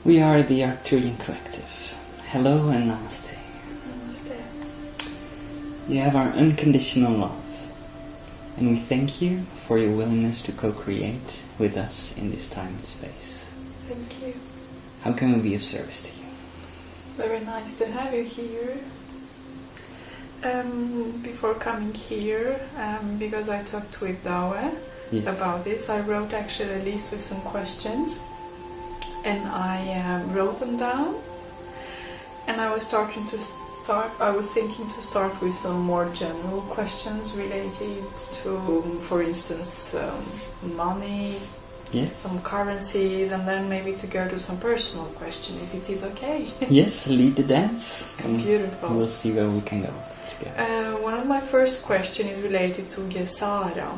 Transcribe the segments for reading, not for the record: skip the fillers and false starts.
We are the Arcturian Collective. Hello and namaste. Namaste. You have our unconditional love, and we thank you for your willingness to co-create with us in this time and space. Thank you. How can we be of service to you? Very nice to have you here. Before coming here, because I talked with Dawe about this, I wrote actually a list with some questions, and I wrote them down. And I was thinking to start with some more general questions related to, for instance, money, some currencies, and then maybe to go to some personal question, if it is okay. Yes, lead the dance. Beautiful. We'll see where we can go together. One of my first questions is related to Gesara.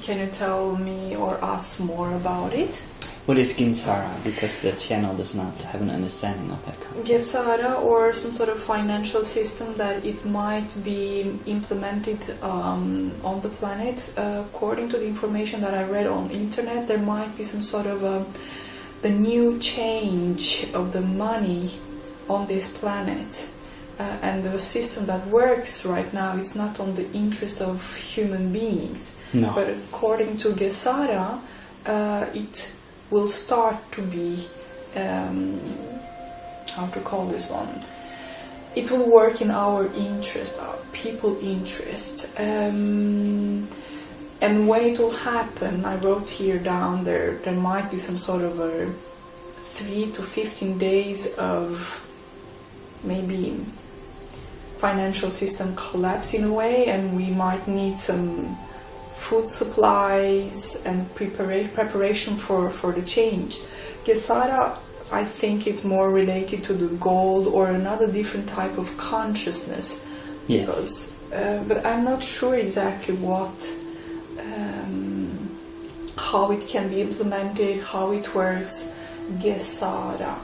Can you tell me or us more about it? What is Ginsara? Because the channel does not have an understanding of that concept. Gesara, or some sort of financial system that it might be implemented on the planet. According to the information that I read on the internet, there might be some sort of the new change of the money on this planet. And the system that works right now is not on the interest of human beings. No. But according to Gesara, it will start to be, how to call this one? It will work in our interest, our people interest. And when it will happen, I wrote here down, there might be some sort of a 3 to 15 days of maybe financial system collapse in a way, and we might need some food supplies and preparation for the change. Gesara, I think it's more related to the gold or another different type of consciousness. Yes. Because, but I'm not sure exactly how it can be implemented, how it works. Gesara.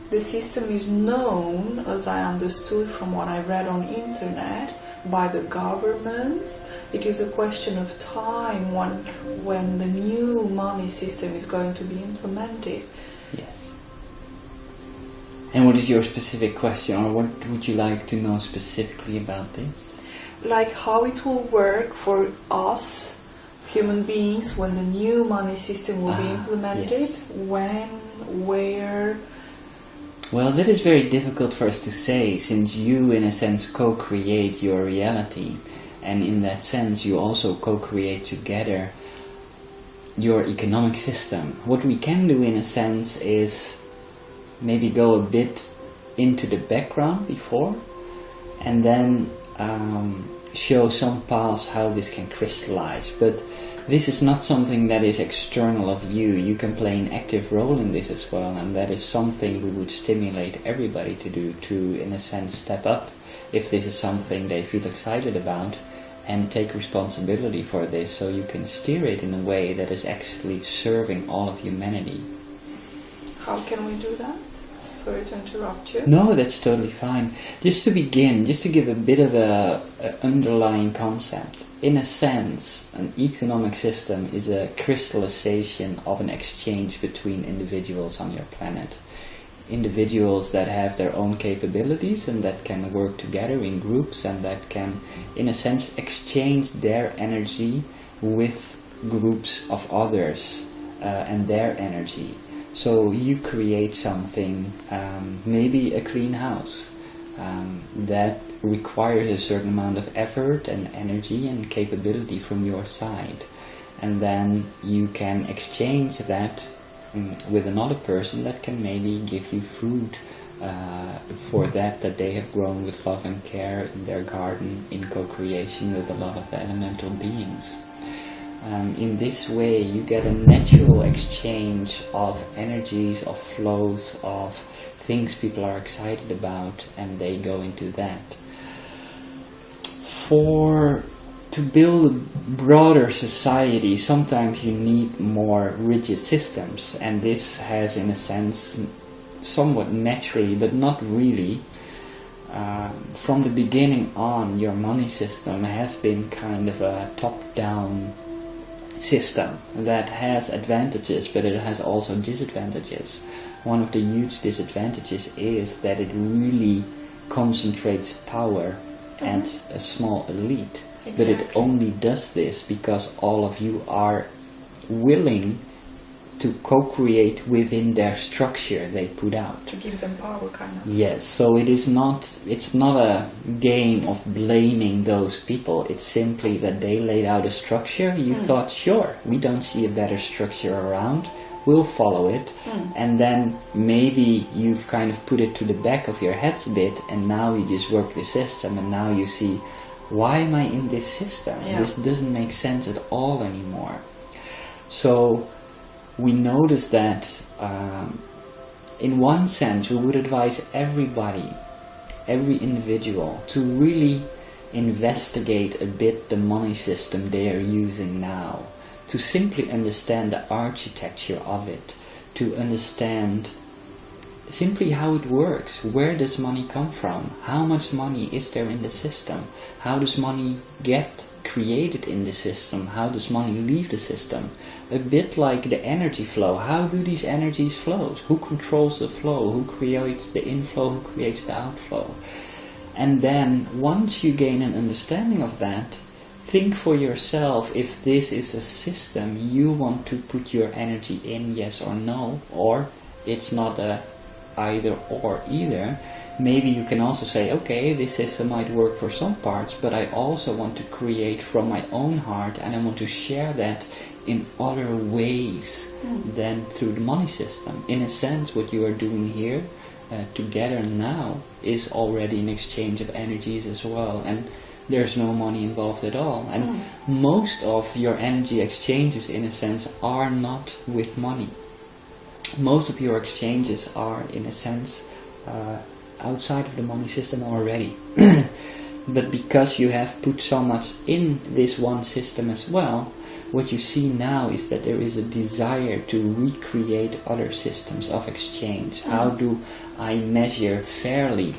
The system is known, as I understood from what I read on internet, by the government. It is a question of time when the new money system is going to be implemented. Yes. And what is your specific question, or what would you like to know specifically about this? Like how it will work for us, human beings, when the new money system will be implemented, yes. When, where... Well, that is very difficult for us to say, since you, in a sense, co-create your reality, and in that sense you also co-create together your economic system. What we can do, in a sense, is maybe go a bit into the background before, and then show some paths how this can crystallize. But this is not something that is external of you. You can play an active role in this as well, and that is something we would stimulate everybody to do, to, in a sense, step up if this is something they feel excited about, and take responsibility for this, so you can steer it in a way that is actually serving all of humanity. How can we do that? Sorry to interrupt you. No, that's totally fine. Just to begin, just to give a bit of a underlying concept. In a sense, an economic system is a crystallization of an exchange between individuals on your planet. Individuals that have their own capabilities and that can work together in groups, and that can, in a sense, exchange their energy with groups of others and their energy. So you create something, maybe a clean house, that requires a certain amount of effort and energy and capability from your side. And then you can exchange that with another person that can maybe give you food for that they have grown with love and care in their garden, in co-creation with a lot of the elemental beings. In this way you get a natural exchange of energies, of flows, of things people are excited about, and they go into that. To build a broader society, sometimes you need more rigid systems, and this has, in a sense, somewhat naturally, but not really, from the beginning on, your money system has been kind of a top-down system that has advantages, but it has also disadvantages. One of the huge disadvantages is that it really concentrates power at a small elite. Exactly. But it only does this because all of you are willing to co-create within their structure they put out. To give them power, kind of. Yes, so it's not a game of blaming those people. It's simply that they laid out a structure. You thought, sure, we don't see a better structure around, we'll follow it. And then maybe you've kind of put it to the back of your heads a bit, and now you just work the system, and now you see, why am I in this system? Yeah. This doesn't make sense at all anymore. So we notice that in one sense we would advise everybody, every individual, to really investigate a bit the money system they are using now, to simply understand the architecture of it, to understand simply how it works. Where does money come from? How much money is there in the system? How does money get created in the system? How does money leave the system? A bit like the energy flow. How do these energies flow? Who controls the flow? Who creates the inflow? Who creates the outflow? And then once you gain an understanding of that, think for yourself if this is a system you want to put your energy in, yes or no, or it's not a either or either. Maybe you can also say, okay, this system might work for some parts, but I also want to create from my own heart, and I want to share that in other ways than through the money system. In a sense, what you are doing here together now is already an exchange of energies as well, and there's no money involved at all. And most of your energy exchanges, in a sense, are not with money. Most of your exchanges are, in a sense, outside of the money system already. But because you have put so much in this one system as well, what you see now is that there is a desire to recreate other systems of exchange. How do I measure fairly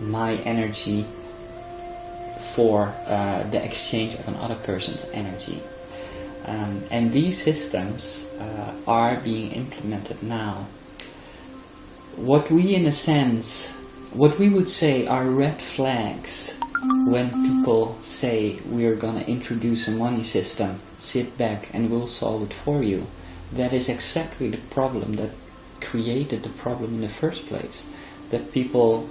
my energy for the exchange of another person's energy? And these systems are being implemented now. What we would say are red flags when people say we're going to introduce a money system, sit back and we'll solve it for you. That is exactly the problem that created the problem in the first place. That people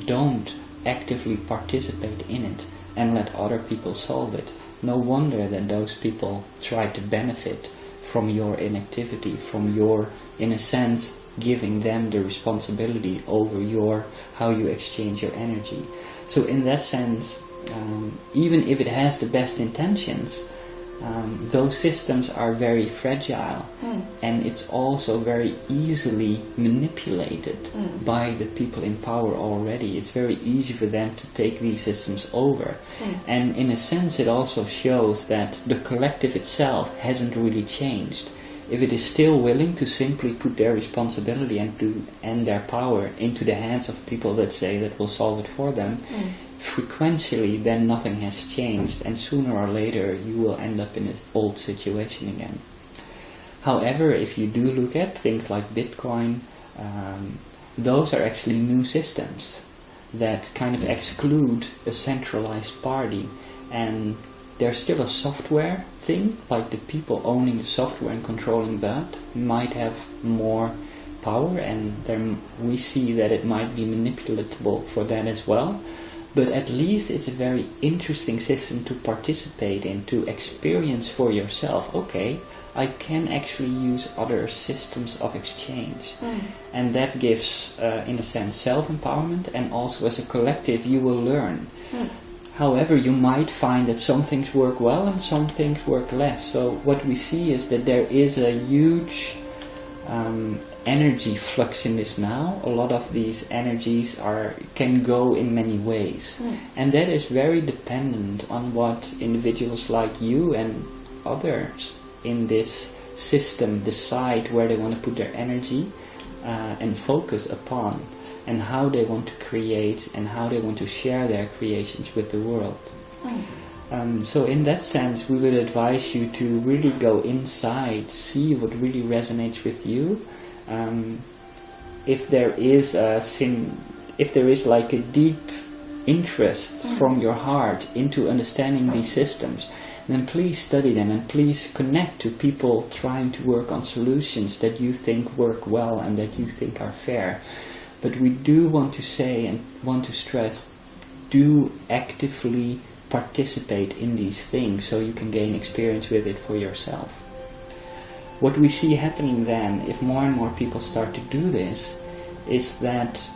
don't actively participate in it and let other people solve it. No wonder that those people try to benefit from your inactivity, from your, in a sense, giving them the responsibility over how you exchange your energy. So in that sense, even if it has the best intentions, those systems are very fragile, and it's also very easily manipulated by the people in power already. It's very easy for them to take these systems over. And in a sense it also shows that the collective itself hasn't really changed. If it is still willing to simply put their responsibility and their power into the hands of people that say that will solve it for them, frequentially then nothing has changed, and sooner or later you will end up in an old situation again. However, if you do look at things like Bitcoin, those are actually new systems that kind of exclude a centralized party, and there's still a software thing, like the people owning the software and controlling that might have more power, and then we see that it might be manipulatable for that as well. But at least it's a very interesting system to participate in, to experience for yourself. Okay, I can actually use other systems of exchange. And that gives, in a sense, self-empowerment, and also as a collective you will learn. However, you might find that some things work well and some things work less. So what we see is that there is a huge energy flux in this now. A lot of these energies can go in many ways. And that is very dependent on what individuals like you and others in this system decide where they want to put their energy and focus upon, and how they want to create and how they want to share their creations with the world. So in that sense, we would advise you to really go inside, see what really resonates with you. If there is like a deep interest from your heart into understanding these systems, then please study them and please connect to people trying to work on solutions that you think work well and that you think are fair. But we do want to say and want to stress, do actively participate in these things so you can gain experience with it for yourself. What we see happening then, if more and more people start to do this, is that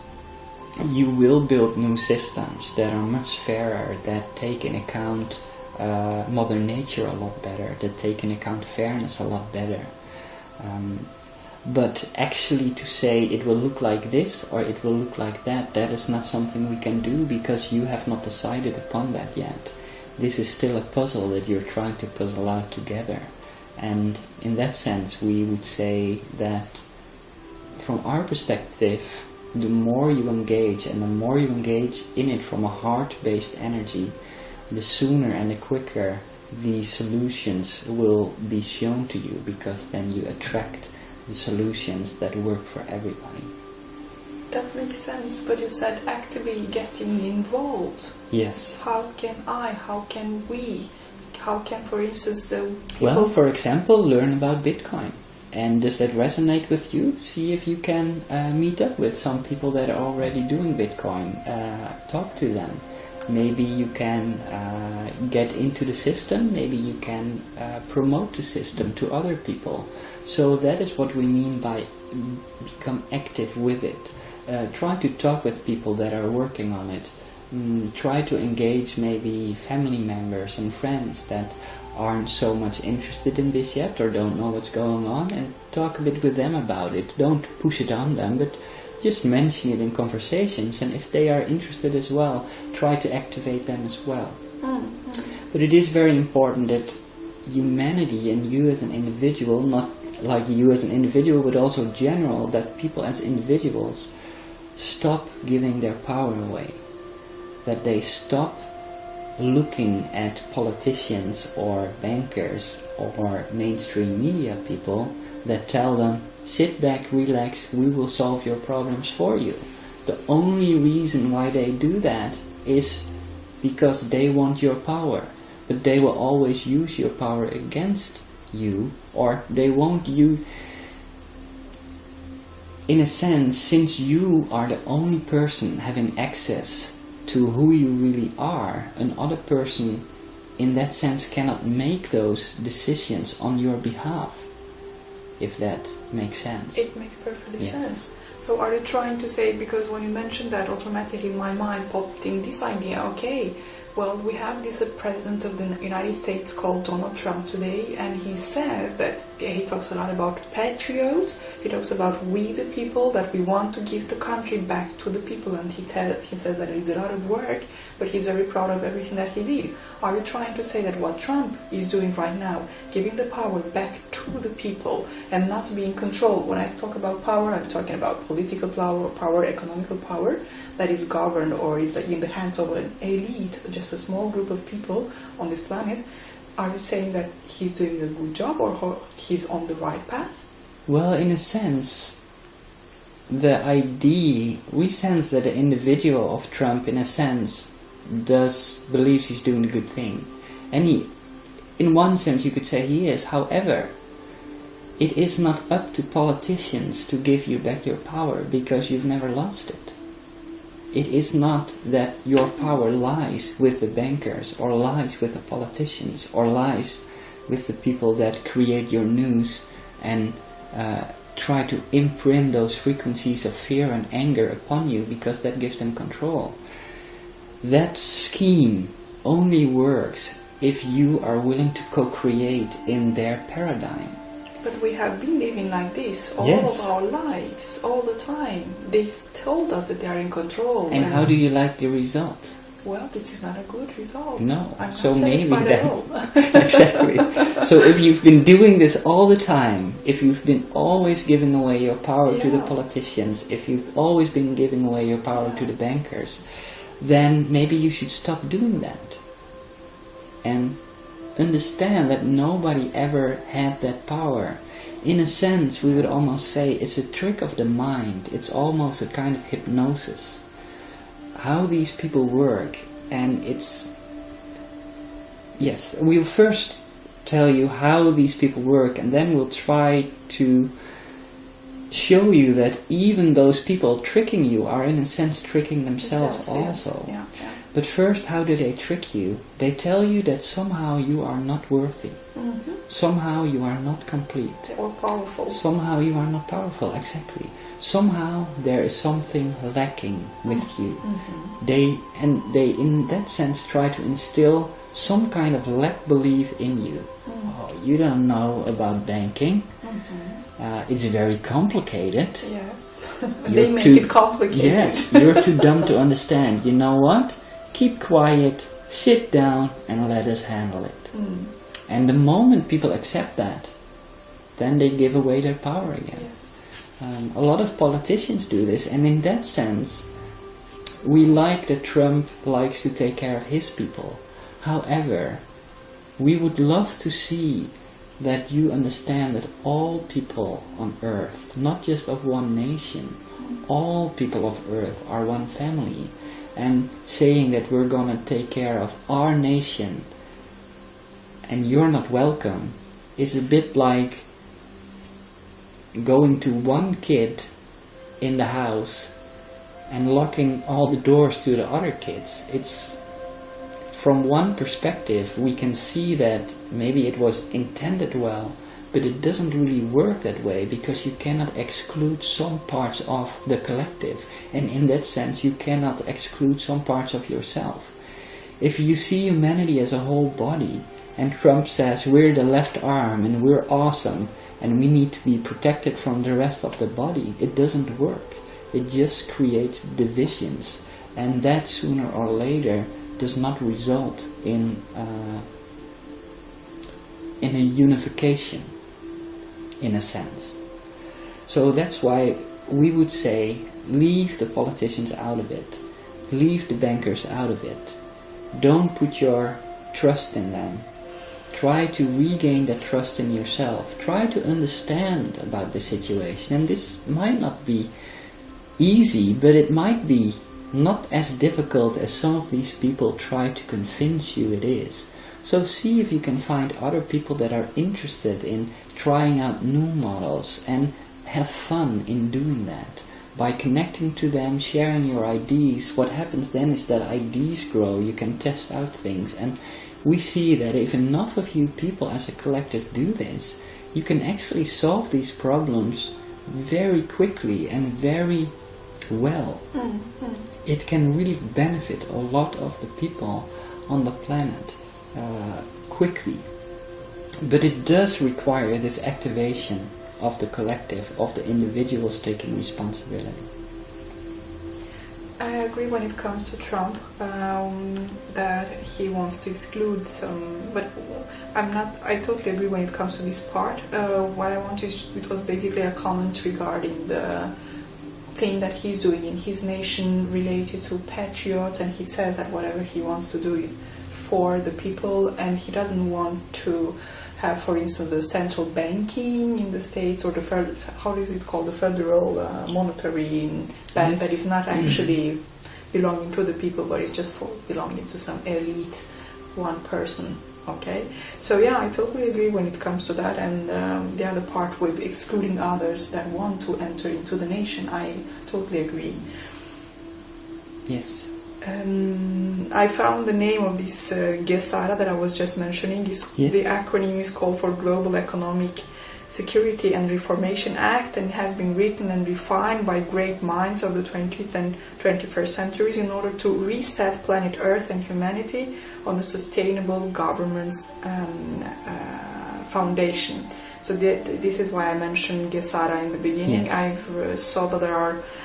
you will build new systems that are much fairer, that take in account Mother Nature a lot better, that take in account fairness a lot better. But actually to say it will look like this or it will look like that, that is not something we can do because you have not decided upon that yet. This is still a puzzle that you're trying to puzzle out together. And in that sense we would say that from our perspective, the more you engage and the more you engage in it from a heart-based energy, the sooner and the quicker the solutions will be shown to you, because then you attract the solutions that work for everybody. That makes sense, but you said actively getting involved. Yes. How can we, for instance, the people... Well, for example, learn about Bitcoin. And does that resonate with you? See if you can meet up with some people that are already doing Bitcoin. Talk to them. Maybe you can get into the system. Maybe you can promote the system to other people. So that is what we mean by become active with it. Try to talk with people that are working on it. Try to engage maybe family members and friends that aren't so much interested in this yet or don't know what's going on, and talk a bit with them about it. Don't push it on them, but just mention it in conversations, and if they are interested as well, try to activate them as well. But it is very important that humanity and you as an individual, not like you as an individual but also general, that people as individuals stop giving their power away, that they stop looking at politicians or bankers or mainstream media people that tell them, sit back, relax, we will solve your problems for you. The only reason why they do that is because they want your power, but they will always use your power against you, or they won't use... In a sense, since you are the only person having access to who you really are, another person in that sense cannot make those decisions on your behalf, if that makes sense. It makes perfectly sense. So are you trying to say, because when you mentioned that, automatically in my mind popped in this idea, okay, well, we have this president of the United States called Donald Trump today, and he says that he talks a lot about patriots, he talks about we the people, that we want to give the country back to the people, and he says that it's a lot of work, but he's very proud of everything that he did. Are you trying to say that what Trump is doing right now, giving the power back to the people and not being controlled? When I talk about power, I'm talking about political power, economical power, that is governed or is like in the hands of an elite, just a small group of people on this planet. Are you saying that he's doing a good job or he's on the right path? Well, in a sense, the idea, we sense that the individual of Trump, in a sense, believes he's doing a good thing. And he, in one sense, you could say he is. However, it is not up to politicians to give you back your power because you've never lost it. It is not that your power lies with the bankers or lies with the politicians or lies with the people that create your news and try to imprint those frequencies of fear and anger upon you, because that gives them control. That scheme only works if you are willing to co-create in their paradigm. But we have been living like this all of our lives, all the time. They told us that they are in control. And how do you like the result? Well, this is not a good result. No. I'm so not maybe satisfied at all. Exactly. So if you've been doing this all the time, if you've been always giving away your power to the politicians, if you've always been giving away your power to the bankers, then maybe you should stop doing that. and understand that nobody ever had that power. In a sense, we would almost say it's a trick of the mind. It's almost a kind of hypnosis. How these people work, and it's... Yes, we'll first tell you how these people work, and then we'll try to show you that even those people tricking you are in a sense tricking themselves also. Yeah. But first, how do they trick you? They tell you that somehow you are not worthy. Mm-hmm. Somehow you are not complete. Or powerful. Somehow you are not powerful, exactly. Somehow there is something lacking with you. Mm-hmm. They in that sense try to instill some kind of lack belief in you. Mm-hmm. Oh, you don't know about banking. Mm-hmm. It's very complicated. Yes. They make it complicated. Yes, you're too dumb to understand. You know what? Keep quiet, sit down, and let us handle it. Mm. And the moment people accept that, then they give away their power again. Yes. A lot of politicians do this, and in that sense, we like that Trump likes to take care of his people. However, we would love to see that you understand that all people on earth, not just of one nation, all people of earth are one family. And saying that we're going to take care of our nation and you're not welcome is a bit like going to one kid in the house and locking all the doors to the other kids. It's from one perspective we can see that maybe it was intended well, but it doesn't really work that way because you cannot exclude some parts of the collective, and in that sense you cannot exclude some parts of yourself. If you see humanity as a whole body, and Trump says we're the left arm and we're awesome and we need to be protected from the rest of the body, it doesn't work. It just creates divisions, and that sooner or later does not result in a unification, in a sense. So that's why we would say leave the politicians out of it, leave the bankers out of it, don't put your trust in them. Try to regain that trust in yourself. Try to understand about the situation. And this might not be easy, but it might be not as difficult as some of these people try to convince you it is. So see if you can find other people that are interested in trying out new models and have fun in doing that. By connecting to them, sharing your ideas, what happens then is that ideas grow, you can test out things, and we see that if enough of you people as a collective do this, you can actually solve these problems very quickly and very well. Mm-hmm. It can really benefit a lot of the people on the planet quickly. But it does require this activation of the collective, of the individuals taking responsibility. I agree when it comes to Trump, that he wants to exclude some, but I totally agree when it comes to this part. What I want it was basically a comment regarding the thing that he's doing in his nation related to patriots, and he says that whatever he wants to do is for the people, and he doesn't want to have, for instance, the central banking in the States, or the how is it called, the federal monetary bank, that is not actually belonging to the people, but it's just for belonging to some elite, one person. Okay, so yeah, I totally agree when it comes to that, and the other part with excluding others that want to enter into the nation, I totally agree. Yes. I found the name of this GESARA that I was just mentioning. Yes. The acronym is called for Global Economic Security and Reformation Act, and has been written and refined by great minds of the 20th and 21st centuries in order to reset planet Earth and humanity on a sustainable governance foundation. So this is why I mentioned GESARA in the beginning. Yes.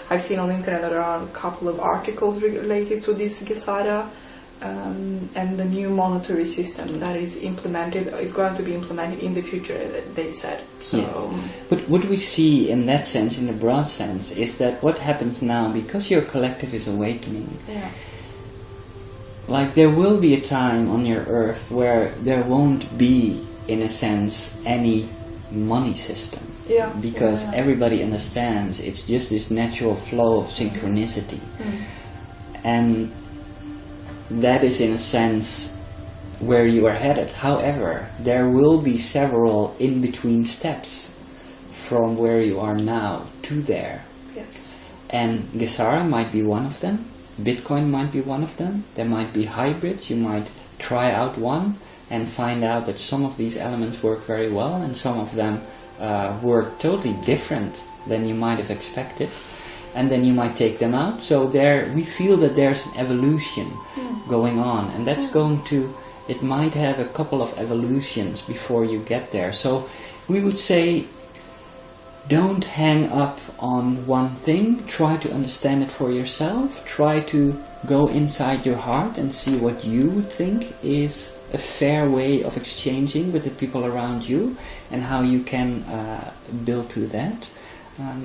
I've seen on the internet that there are a couple of articles related to this GESARA, and the new monetary system that is going to be implemented in the future, they said. So, yes. But what we see in that sense, in the broad sense, is that what happens now, because your collective is awakening, like there will be a time on your earth where there won't be, in a sense, any money system. Yeah. Because everybody understands it's just this natural flow of synchronicity. And that is, in a sense, where you are headed. However, there will be several in-between steps from where you are now to there. Yes. And Gesara might be one of them. Bitcoin might be one of them. There might be hybrids. You might try out one and find out that some of these elements work very well and some of them work totally different than you might have expected. And then you might take them out. So there, we feel that there's an evolution going on, and that's going to, it might have a couple of evolutions before you get there. So we would say, don't hang up on one thing. Try to understand it for yourself. Try to go inside your heart and see what you would think is a fair way of exchanging with the people around you and how you can build to that.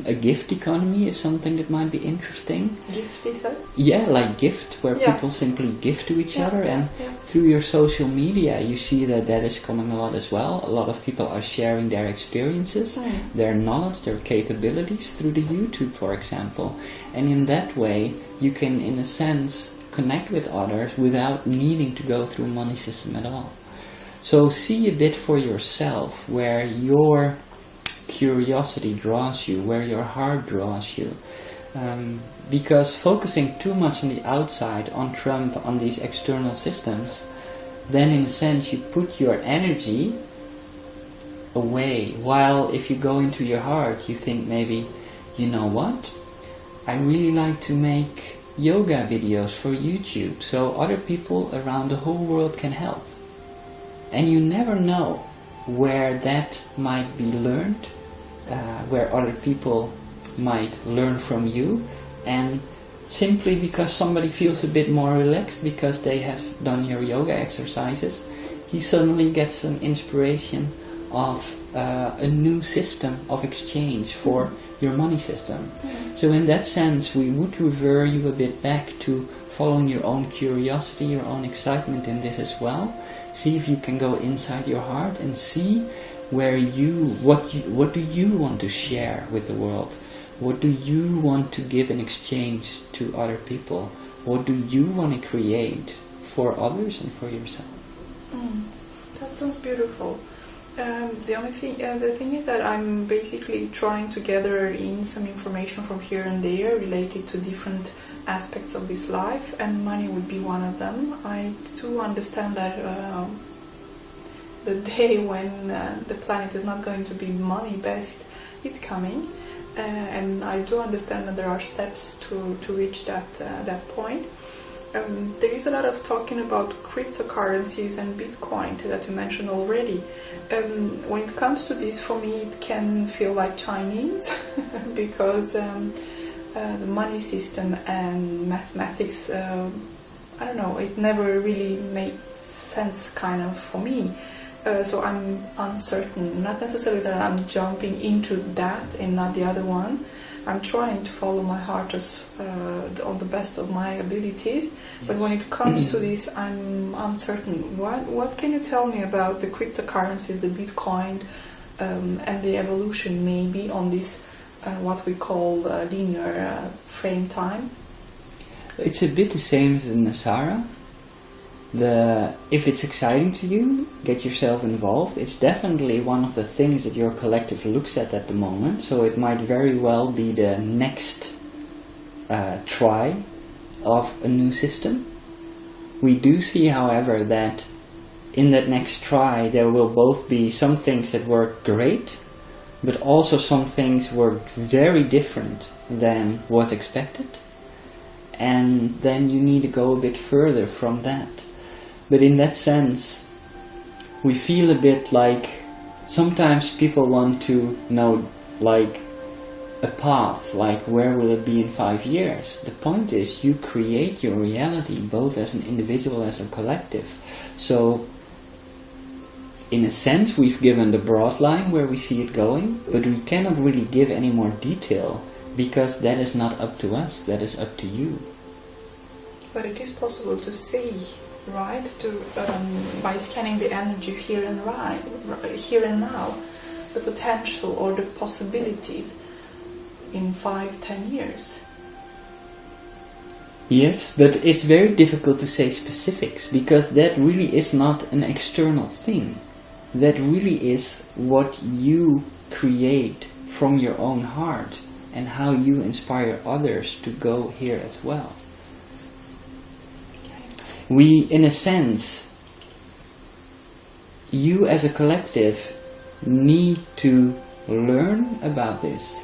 A gift economy is something that might be interesting. Gift, is that? Yeah, like gift, where people simply give to each other. And through your social media, you see that that is coming a lot as well. A lot of people are sharing their experiences, their knowledge, their capabilities through the YouTube, for example. And in that way, you can, in a sense, connect with others without needing to go through a money system at all. So see a bit for yourself where your curiosity draws you, where your heart draws you. Because focusing too much on the outside, on Trump, on these external systems, then in a sense you put your energy away. While if you go into your heart, you think maybe, you know what, I really like to make yoga videos for YouTube so other people around the whole world can help. And you never know where that might be learned, where other people might learn from you, and simply because somebody feels a bit more relaxed because they have done your yoga exercises, he suddenly gets an inspiration of a new system of exchange for your money system. So in that sense, we would refer you a bit back to following your own curiosity, your own excitement in this as well. See if you can go inside your heart and see where what do you want to share with the world? What do you want to give in exchange to other people? What do you want to create for others and for yourself? That sounds beautiful. The thing is that I'm basically trying to gather in some information from here and there related to different aspects of this life, and money would be one of them. I do understand that the day when the planet is not going to be money based, it's coming, and I do understand that there are steps to reach that point. There is a lot of talking about cryptocurrencies and Bitcoin that you mentioned already. When it comes to this, for me it can feel like Chinese because the money system and mathematics, I don't know, it never really made sense kind of for me. So I'm uncertain, not necessarily that I'm jumping into that and not the other one. I'm trying to follow my heart on the best of my abilities, but when it comes to this, I'm uncertain. What can you tell me about the cryptocurrencies, the Bitcoin, and the evolution maybe on this, what we call linear frame time? It's a bit the same as the Nasara. If it's exciting to you, get yourself involved. It's definitely one of the things that your collective looks at the moment, so it might very well be the next try of a new system. We do see, however, that in that next try there will both be some things that work great, but also some things work very different than was expected, and then you need to go a bit further from that. But in that sense, we feel a bit like sometimes people want to know like a path, like where will it be in 5 years? The point is you create your reality both as an individual as a collective. So in a sense we've given the broad line where we see it going, but we cannot really give any more detail because that is not up to us, that is up to you. But it is possible to see, right? To by scanning the energy here and now, the potential or the possibilities in 5-10 years. Yes, but it's very difficult to say specifics, because that really is not an external thing. That really is what you create from your own heart and how you inspire others to go here as well. We, in a sense, you as a collective need to learn about this.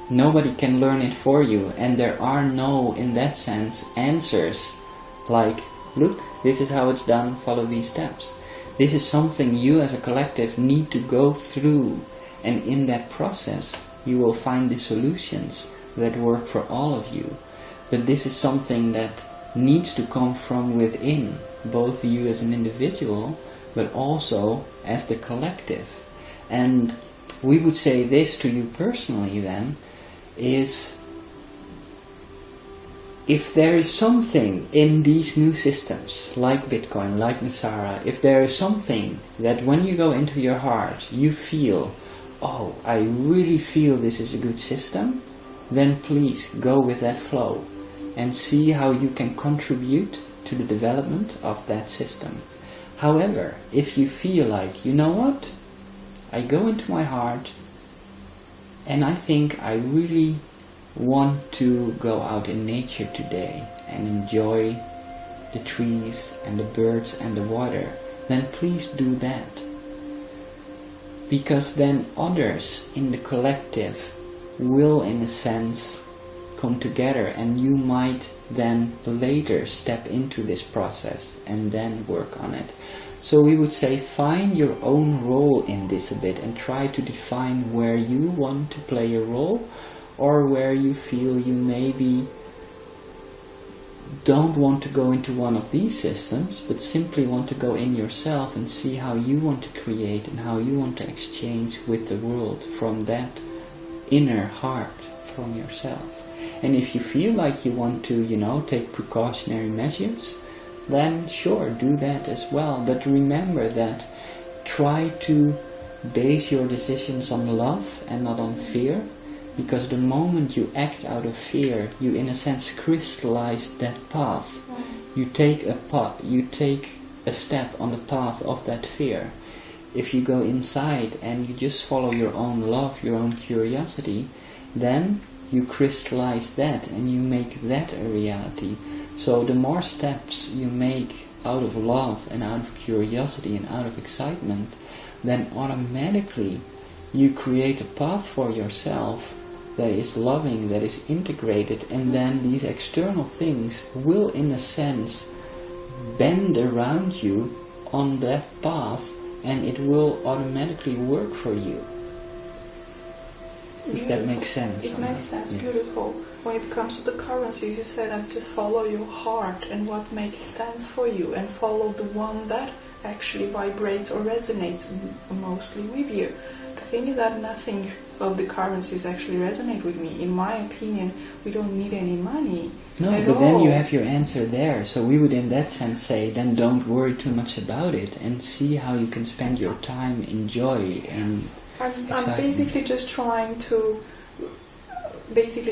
Nobody can learn it for you, and there are no, in that sense, answers like, look, this is how it's done, follow these steps. This is something you as a collective need to go through, and in that process you will find the solutions that work for all of you. But this is something that needs to come from within, both you as an individual, but also as the collective. And we would say this to you personally then, is if there is something in these new systems, like Bitcoin, like Nasara, if there is something that when you go into your heart, you feel, oh, I really feel this is a good system, then please go with that flow and see how you can contribute to the development of that system. However, if you feel like, you know what, I go into my heart and I think I really want to go out in nature today and enjoy the trees and the birds and the water, then please do that. Because then others in the collective will, in a sense, come together, and you might then later step into this process and then work on it. So we would say find your own role in this a bit and try to define where you want to play a role, or where you feel you maybe don't want to go into one of these systems, but simply want to go in yourself and see how you want to create and how you want to exchange with the world from that inner heart from yourself. And if you feel like you want to, take precautionary measures, then sure, do that as well. But remember that try to base your decisions on love and not on fear, because the moment you act out of fear, you in a sense crystallize that path. You take a step on the path of that fear. If you go inside and you just follow your own love, your own curiosity, then you crystallize that and you make that a reality. So the more steps you make out of love and out of curiosity and out of excitement, then automatically you create a path for yourself that is loving, that is integrated, and then these external things will, in a sense, bend around you on that path, and it will automatically work for you. Does that make sense? It makes sense, yes. Beautiful. When it comes to the currencies, you said that just follow your heart and what makes sense for you, and follow the one that actually vibrates or resonates mostly with you. The thing is that nothing of the currencies actually resonate with me. In my opinion, we don't need any money. No, but then you have your answer there. So we would in that sense say, then don't worry too much about it and see how you can spend your time in joy and I'm basically just trying to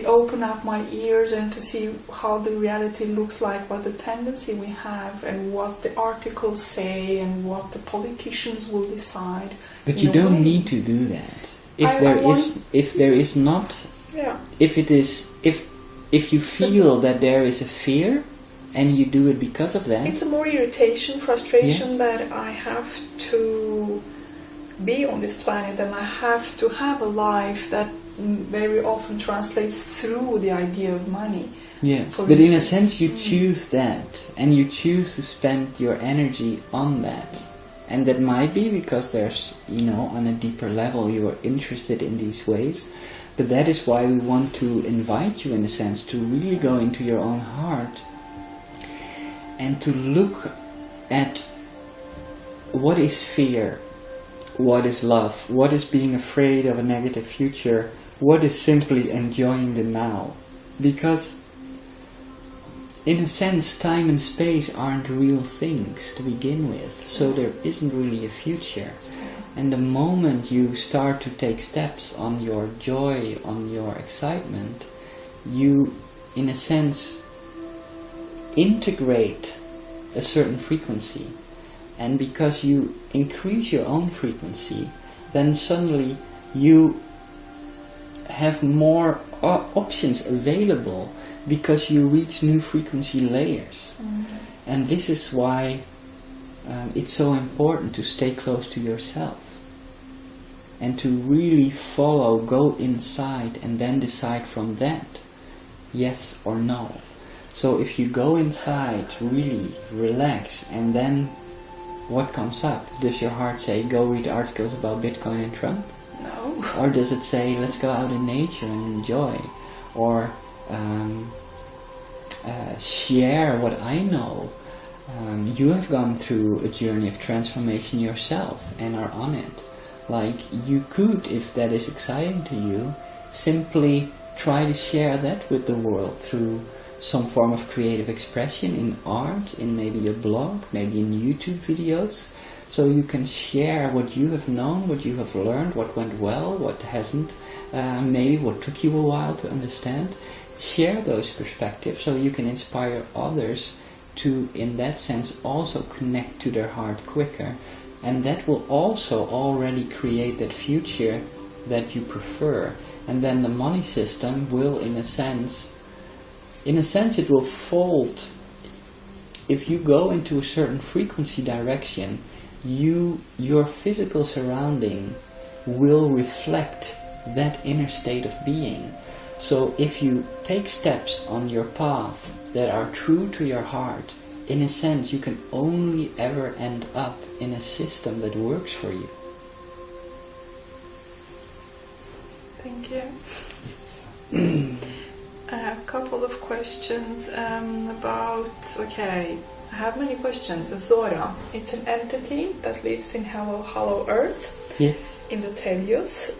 open up my ears and to see how the reality looks like, what the tendency we have, and what the articles say, and what the politicians will decide. But you don't need to do that. If you feel that there is a fear and you do it because of that, it's a more irritation, frustration, yes, that I have to be on this planet, and I have to have a life that very often translates through the idea of money. Yes, but in a sense you choose that, and you choose to spend your energy on that. And that might be because there's, on a deeper level you are interested in these ways. But that is why we want to invite you, in a sense, to really go into your own heart and to look at what is fear, what is love, what is being afraid of a negative future, what is simply enjoying the now. Because in a sense, time and space aren't real things to begin with, so there isn't really a future. And the moment you start to take steps on your joy, on your excitement, you, in a sense, integrate a certain frequency. And because you increase your own frequency, then suddenly you have more options available because you reach new frequency layers. And this is why it's so important to stay close to yourself and to really follow, go inside, and then decide from that, yes or no. So if you go inside, really relax, and then what comes up? Does your heart say, go read articles about Bitcoin and Trump? No. Or does it say, let's go out in nature and enjoy? Or share what I know. You have gone through a journey of transformation yourself and are on it. Like, you could, if that is exciting to you, simply try to share that with the world through some form of creative expression in art, in maybe a blog, maybe in YouTube videos. So you can share what you have known, what you have learned, what went well, what hasn't, maybe what took you a while to understand. Share those perspectives so you can inspire others to, in that sense, also connect to their heart quicker. And that will also already create that future that you prefer. And then the money system will, in a sense it will fold. If you go into a certain frequency direction, your physical surrounding will reflect that inner state of being. So if you take steps on your path that are true to your heart, in a sense you can only ever end up in a system that works for you. Thank you. I have a couple of questions about, I have many questions. Zora, it's an entity that lives in hollow earth. Yes. In the Telios.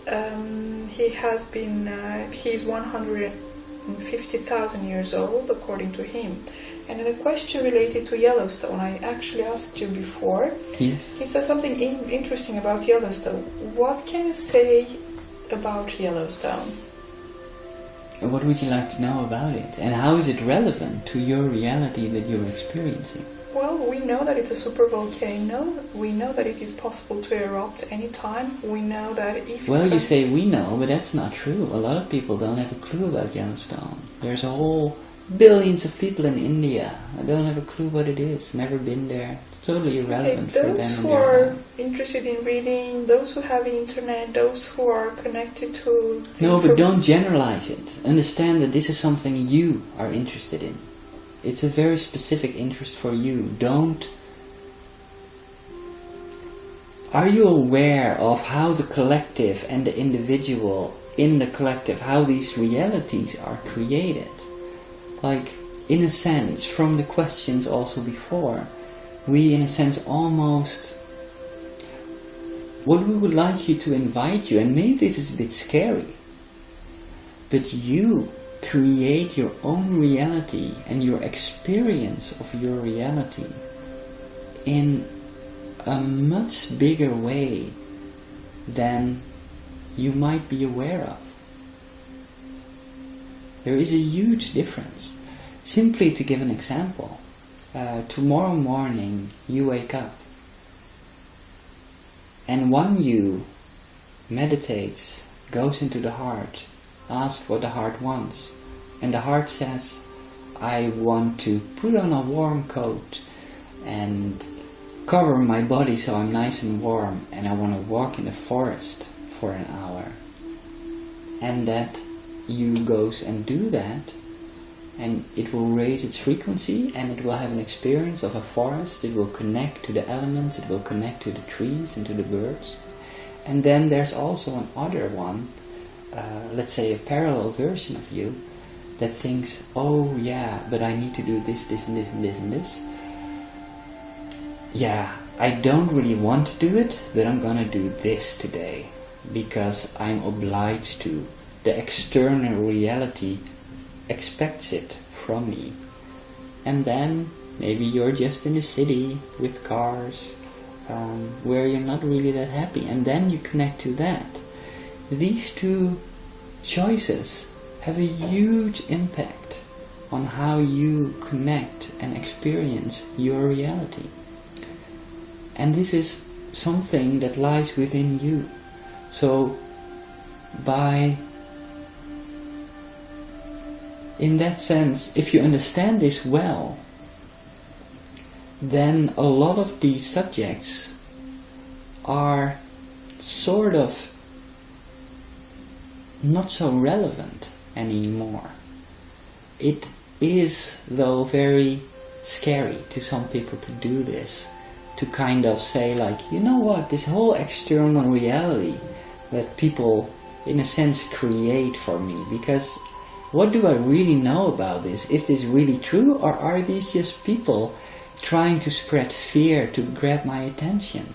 He's 150,000 years old, according to him. And in a question related to Yellowstone, I actually asked you before. Yes. He said something interesting about Yellowstone. What can you say about Yellowstone? What would you like to know about it? And how is it relevant to your reality that you're experiencing? Well, we know that it's a supervolcano. We know that it is possible to erupt any time. We know that if... Well, you say we know, but that's not true. A lot of people don't have a clue about Yellowstone. There's a whole billions of people in India. I don't have a clue what it is. Never been there. It's totally irrelevant for them. Those who are interested in reading, those who have internet, those who are connected to... No, but don't generalize it. Understand that this is something you are interested in. It's a very specific interest for you. Are you aware of how the collective and the individual in the collective, how these realities are created? Like, in a sense, from the questions also before, we in a sense almost... What we would like you to invite you, and maybe this is a bit scary, but you create your own reality and your experience of your reality in a much bigger way than you might be aware of. There is a huge difference. Simply to give an example, tomorrow morning you wake up and one you meditates, goes into the heart, asks what the heart wants, and the heart says, I want to put on a warm coat and cover my body so I'm nice and warm, and I want to walk in the forest for an hour. And that you goes and do that, and it will raise its frequency, and it will have an experience of a forest. It will connect to the elements, it will connect to the trees and to the birds. And then there's also another one, let's say a parallel version of you, that thinks, oh yeah, but I need to do this, this and this and this and this. Yeah, I don't really want to do it, but I'm gonna do this today because I'm obliged to. The external reality expects it from me. and then maybe you're just in a city with cars where you're not really that happy, and then you connect to that. These two choices have a huge impact on how you connect and experience your reality. And this is something that lies within you. So in that sense, if you understand this well, then a lot of these subjects are sort of not so relevant anymore. It is, though, very scary to some people to do this, to kind of say like, you know what, this whole external reality that people in a sense create for me, because what do I really know about this? Is this really true, or are these just people trying to spread fear to grab my attention?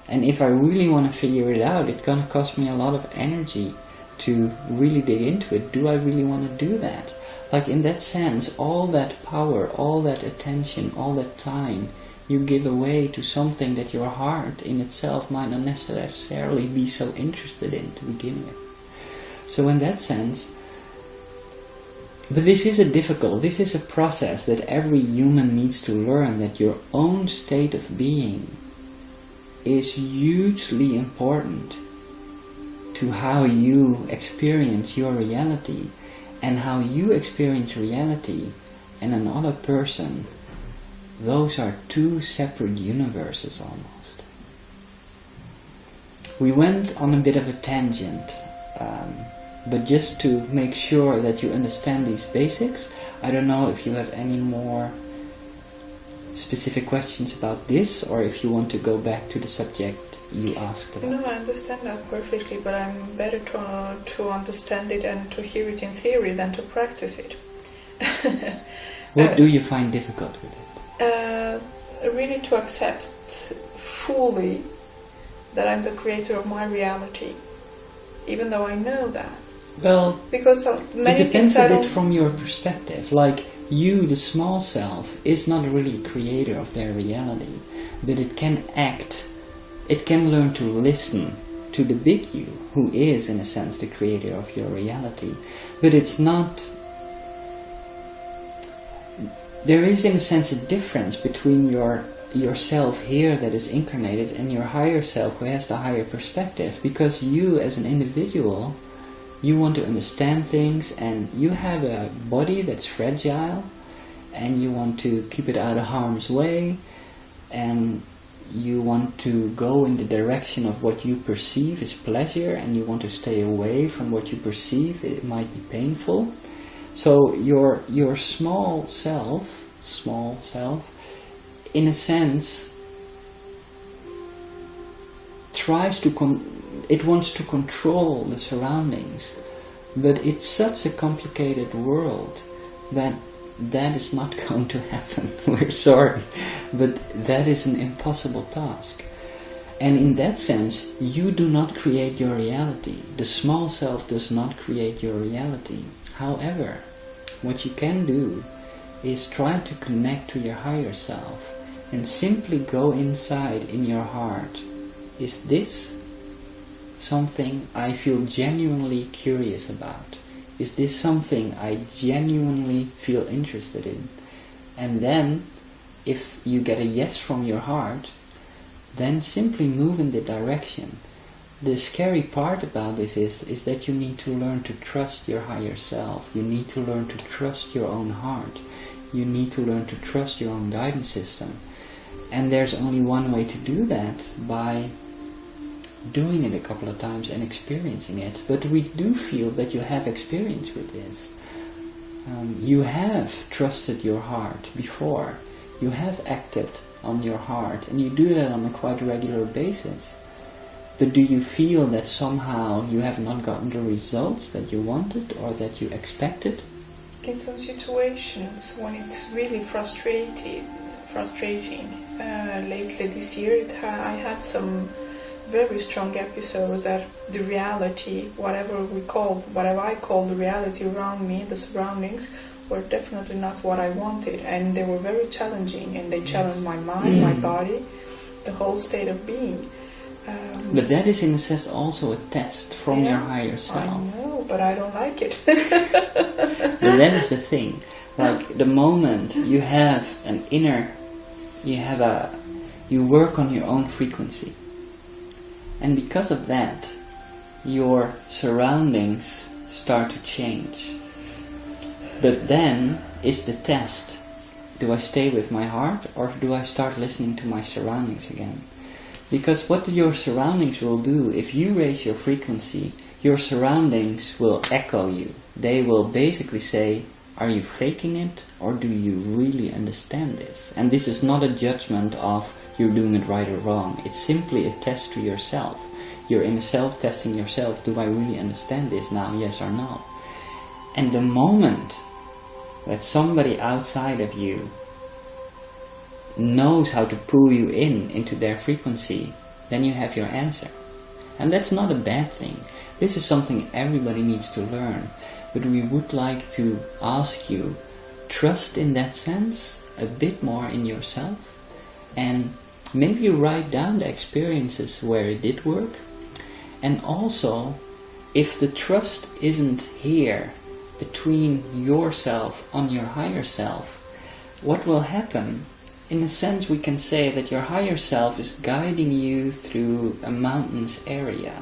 And if I really want to figure it out, it's going to cost me a lot of energy to really dig into it. Do I really want to do that? Like, in that sense, all that power, all that attention, all that time you give away to something that your heart in itself might not necessarily be so interested in to begin with. So in that sense, but this is a process that every human needs to learn, that your own state of being is hugely important to how you experience your reality, and how you experience reality and another person. Those are two separate universes almost. We went on a bit of a tangent, but just to make sure that you understand these basics, I don't know if you have any more specific questions about this, or if you want to go back to the subject you asked about. No, I understand that perfectly, but I'm better to understand it and to hear it in theory than to practice it. What do you find difficult with it? Really to accept fully that I'm the creator of my reality, even though I know that. Well, because many it depends things a bit from your perspective. Like, you, the small self, is not really a creator of their reality, but it can act, it can learn to listen to the big you, who is, in a sense, the creator of your reality. But it's not... There is, in a sense, a difference between yourself here that is incarnated and your higher self who has the higher perspective. Because you, as an individual, you want to understand things, and you have a body that's fragile, and you want to keep it out of harm's way, and you want to go in the direction of what you perceive as pleasure, and you want to stay away from what you perceive it might be painful. So your small self, in a sense, tries to it wants to control the surroundings, but it's such a complicated world that is not going to happen. We're sorry, but that is an impossible task. And in that sense, you do not create your reality. The small self does not create your reality. However, what you can do is try to connect to your higher self and simply go inside in your heart. Is this something I feel genuinely curious about? Is this something I genuinely feel interested in? And then, if you get a yes from your heart, then simply move in the direction. The scary part about this is that you need to learn to trust your higher self. You need to learn to trust your own heart. You need to learn to trust your own guidance system. And there's only one way to do that, by doing it a couple of times and experiencing it. But we do feel that you have experience with this. You have trusted your heart before. You have acted on your heart, and you do that on a quite regular basis. But do you feel that somehow you have not gotten the results that you wanted or that you expected? In some situations when it's really frustrating. Lately this year I had some very strong episodes that the reality, whatever I call the reality around me, the surroundings, were definitely not what I wanted, and they were very challenging, and they challenged my mind, my body, the whole state of being. But that is in a sense also a test from your higher self. I know, but I don't like it. But that is the thing. Like the moment you have an inner, you work on your own frequency. And because of that, your surroundings start to change. But then is the test. Do I stay with my heart, or do I start listening to my surroundings again? Because what your surroundings will do, if you raise your frequency, your surroundings will echo you. They will basically say, are you faking it, or do you really understand this? And this is not a judgment of you're doing it right or wrong. It's simply a test to yourself. You're in self-testing yourself. Do I really understand this now, yes or no? And the moment that somebody outside of you knows how to pull you into their frequency, then you have your answer. And that's not a bad thing. This is something everybody needs to learn. But we would like to ask you, trust in that sense a bit more in yourself, and maybe write down the experiences where it did work. And also, if the trust isn't here between yourself and your higher self, what will happen? In a sense, we can say that your higher self is guiding you through a mountainous area,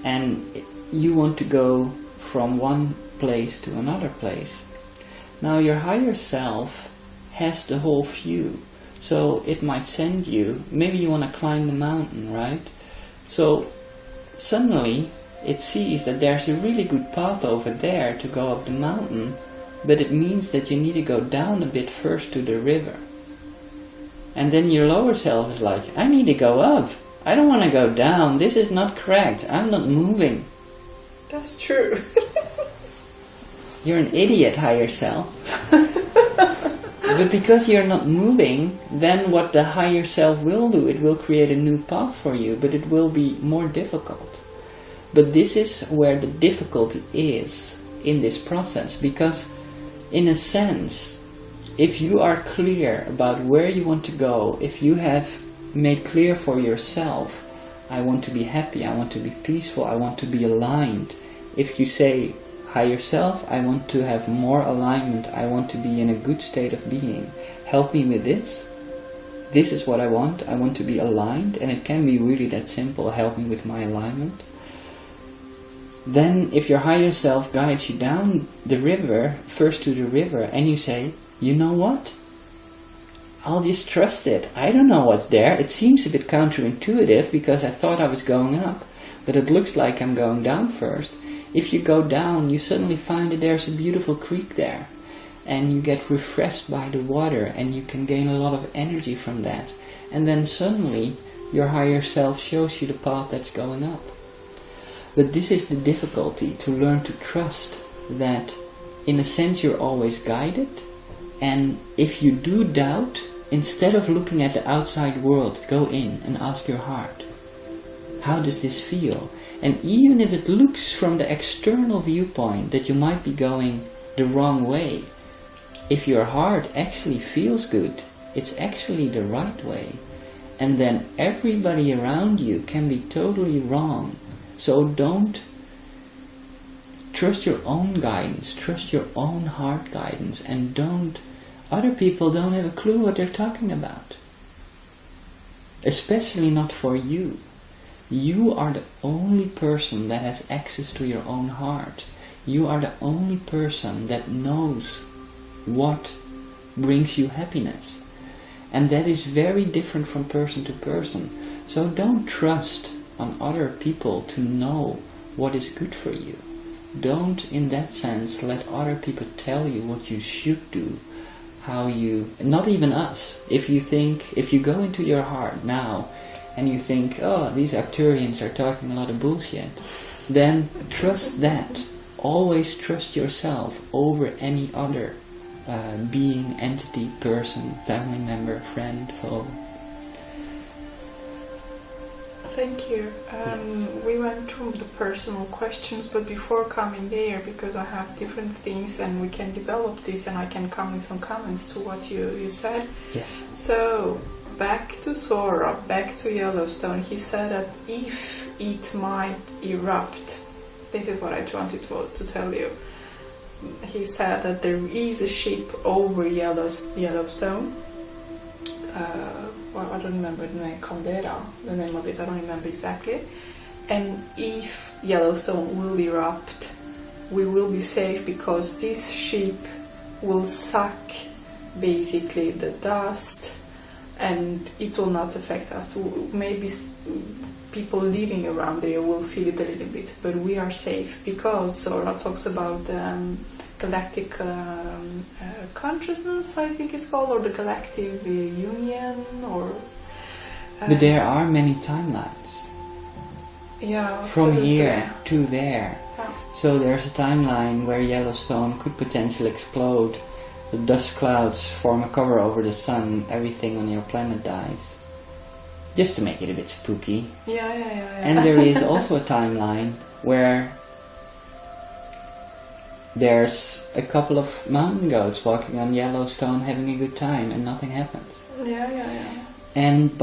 and you want to go from one place to another place. Now your higher self has the whole view, so it might send you, maybe you want to climb the mountain, right? So suddenly it sees that there's a really good path over there to go up the mountain, but it means that you need to go down a bit first to the river. And then your lower self is like, I need to go up. I don't want to go down. This is not correct. I'm not moving. That's true. You're an idiot, higher self. But because you're not moving, then what the higher self will do, it will create a new path for you, but it will be more difficult. But this is where the difficulty is in this process, because in a sense, if you are clear about where you want to go, if you have made clear for yourself, I want to be happy, I want to be peaceful, I want to be aligned. If you say, higher self, I want to have more alignment, I want to be in a good state of being, help me with this. This is what I want to be aligned, and it can be really that simple, help me with my alignment. Then if your higher self guides you down the river, first to the river, and you say, you know what? I'll just trust it. I don't know what's there. It seems a bit counterintuitive because I thought I was going up, but it looks like I'm going down first. If you go down, you suddenly find that there's a beautiful creek there, and you get refreshed by the water, and you can gain a lot of energy from that. And then suddenly, your higher self shows you the path that's going up. But this is the difficulty, to learn to trust that, in a sense, you're always guided. And if you do doubt, instead of looking at the outside world, go in and ask your heart, how does this feel? And even if it looks from the external viewpoint that you might be going the wrong way, if your heart actually feels good, it's actually the right way. And then everybody around you can be totally wrong. So don't trust your own guidance, trust your own heart guidance, and other people don't have a clue what they're talking about. Especially not for you. You are the only person that has access to your own heart. You are the only person that knows what brings you happiness. And that is very different from person to person. So don't trust on other people to know what is good for you. Don't, in that sense, let other people tell you what you should do. Not even us. If you go into your heart now, and you think, oh, these Arcturians are talking a lot of bullshit, then trust that. Always trust yourself over any other being, entity, person, family member, friend, foe. Thank you. Yes. We went through the personal questions, but before coming there, because I have different things and we can develop this and I can come with some comments to what you said. Yes. So, back to Sora, back to Yellowstone. He said that if it might erupt, this is what I wanted to tell you. He said that there is a ship over Yellowstone. Well, I don't remember the name, Caldera, the name of it, I don't remember exactly. And if Yellowstone will erupt, we will be safe because this ship will suck basically the dust and it will not affect us. Maybe people living around there will feel it a little bit, but we are safe because Sora talks about galactic consciousness, I think it's called, or the galactic union, or... but there are many timelines. Yeah. From here to there. Yeah. So there's a timeline where Yellowstone could potentially explode. The dust clouds form a cover over the sun, everything on your planet dies. Just to make it a bit spooky. Yeah. And there is also a timeline where there's a couple of mountain goats walking on Yellowstone having a good time and nothing happens. Yeah. And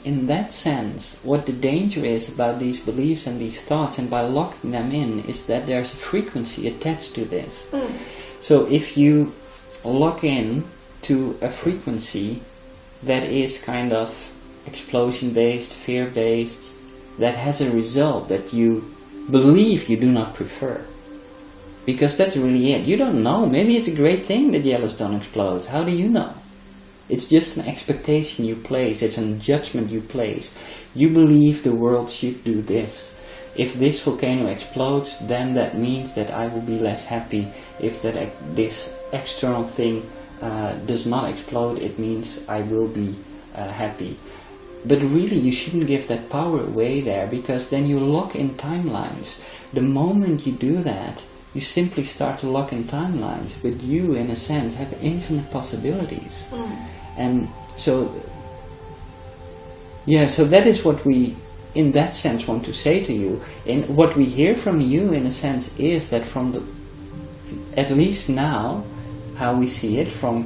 in that sense, what the danger is about these beliefs and these thoughts, and by locking them in, is that there's a frequency attached to this. So if you lock in to a frequency that is kind of explosion-based, fear-based, that has a result that you believe you do not prefer. Because that's really it. You don't know. Maybe it's a great thing that Yellowstone explodes. How do you know? It's just an expectation you place. It's a judgment you place. You believe the world should do this. If this volcano explodes, then that means that I will be less happy. If this external thing does not explode, it means I will be happy. But really, you shouldn't give that power away there, because then you lock in timelines. The moment you do that, you simply start to lock in timelines, but you, in a sense, have infinite possibilities. And so that is what we, in that sense, want to say to you. And what we hear from you, in a sense, is that at least now, how we see it, from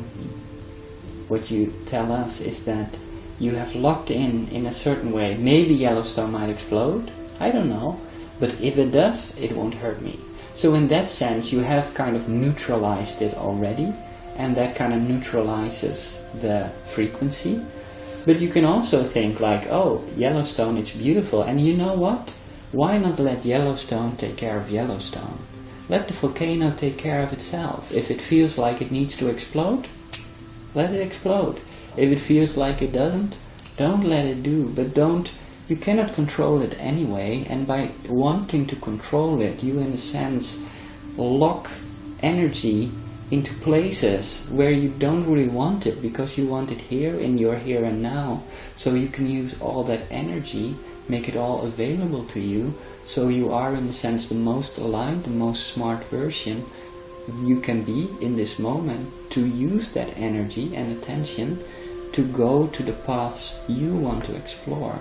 what you tell us, is that you have locked in a certain way. Maybe Yellowstone might explode, I don't know, but if it does, it won't hurt me. So in that sense, you have kind of neutralized it already, and that kind of neutralizes the frequency. But you can also think like, oh, Yellowstone, it's beautiful, and you know what? Why not let Yellowstone take care of Yellowstone? Let the volcano take care of itself. If it feels like it needs to explode, let it explode. If it feels like it doesn't, don't let it do, but you cannot control it anyway, and by wanting to control it, you in a sense lock energy into places where you don't really want it, because you want it here in your here and now, so you can use all that energy, make it all available to you, so you are in a sense the most aligned, the most smart version you can be in this moment, to use that energy and attention to go to the paths you want to explore,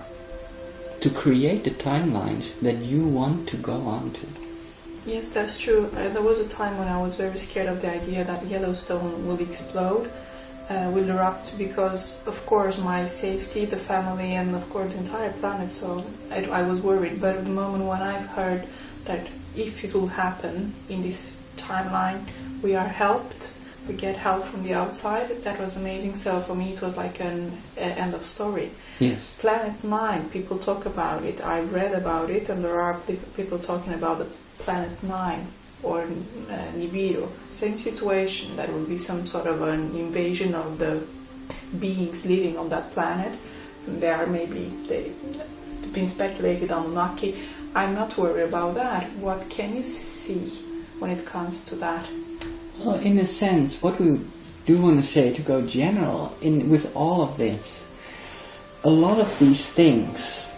to create the timelines that you want to go on to. Yes, that's true. There was a time when I was very scared of the idea that Yellowstone will explode, will erupt, because of course my safety, the family, and of course the entire planet, so I was worried. But at the moment when I've heard that if it will happen in this timeline, we are helped, we get help from the outside, that was amazing. So for me it was like an end of story. Yes. Planet 9, people talk about it, I read about it, and there are people talking about the Planet 9 or Nibiru. Same situation, that will be some sort of an invasion of the beings living on that planet. They are they've been speculated on Anunnaki. I'm not worried about that. What can you see when it comes to that? Well, in a sense, what we do want to say, to go general, with all of this, a lot of these things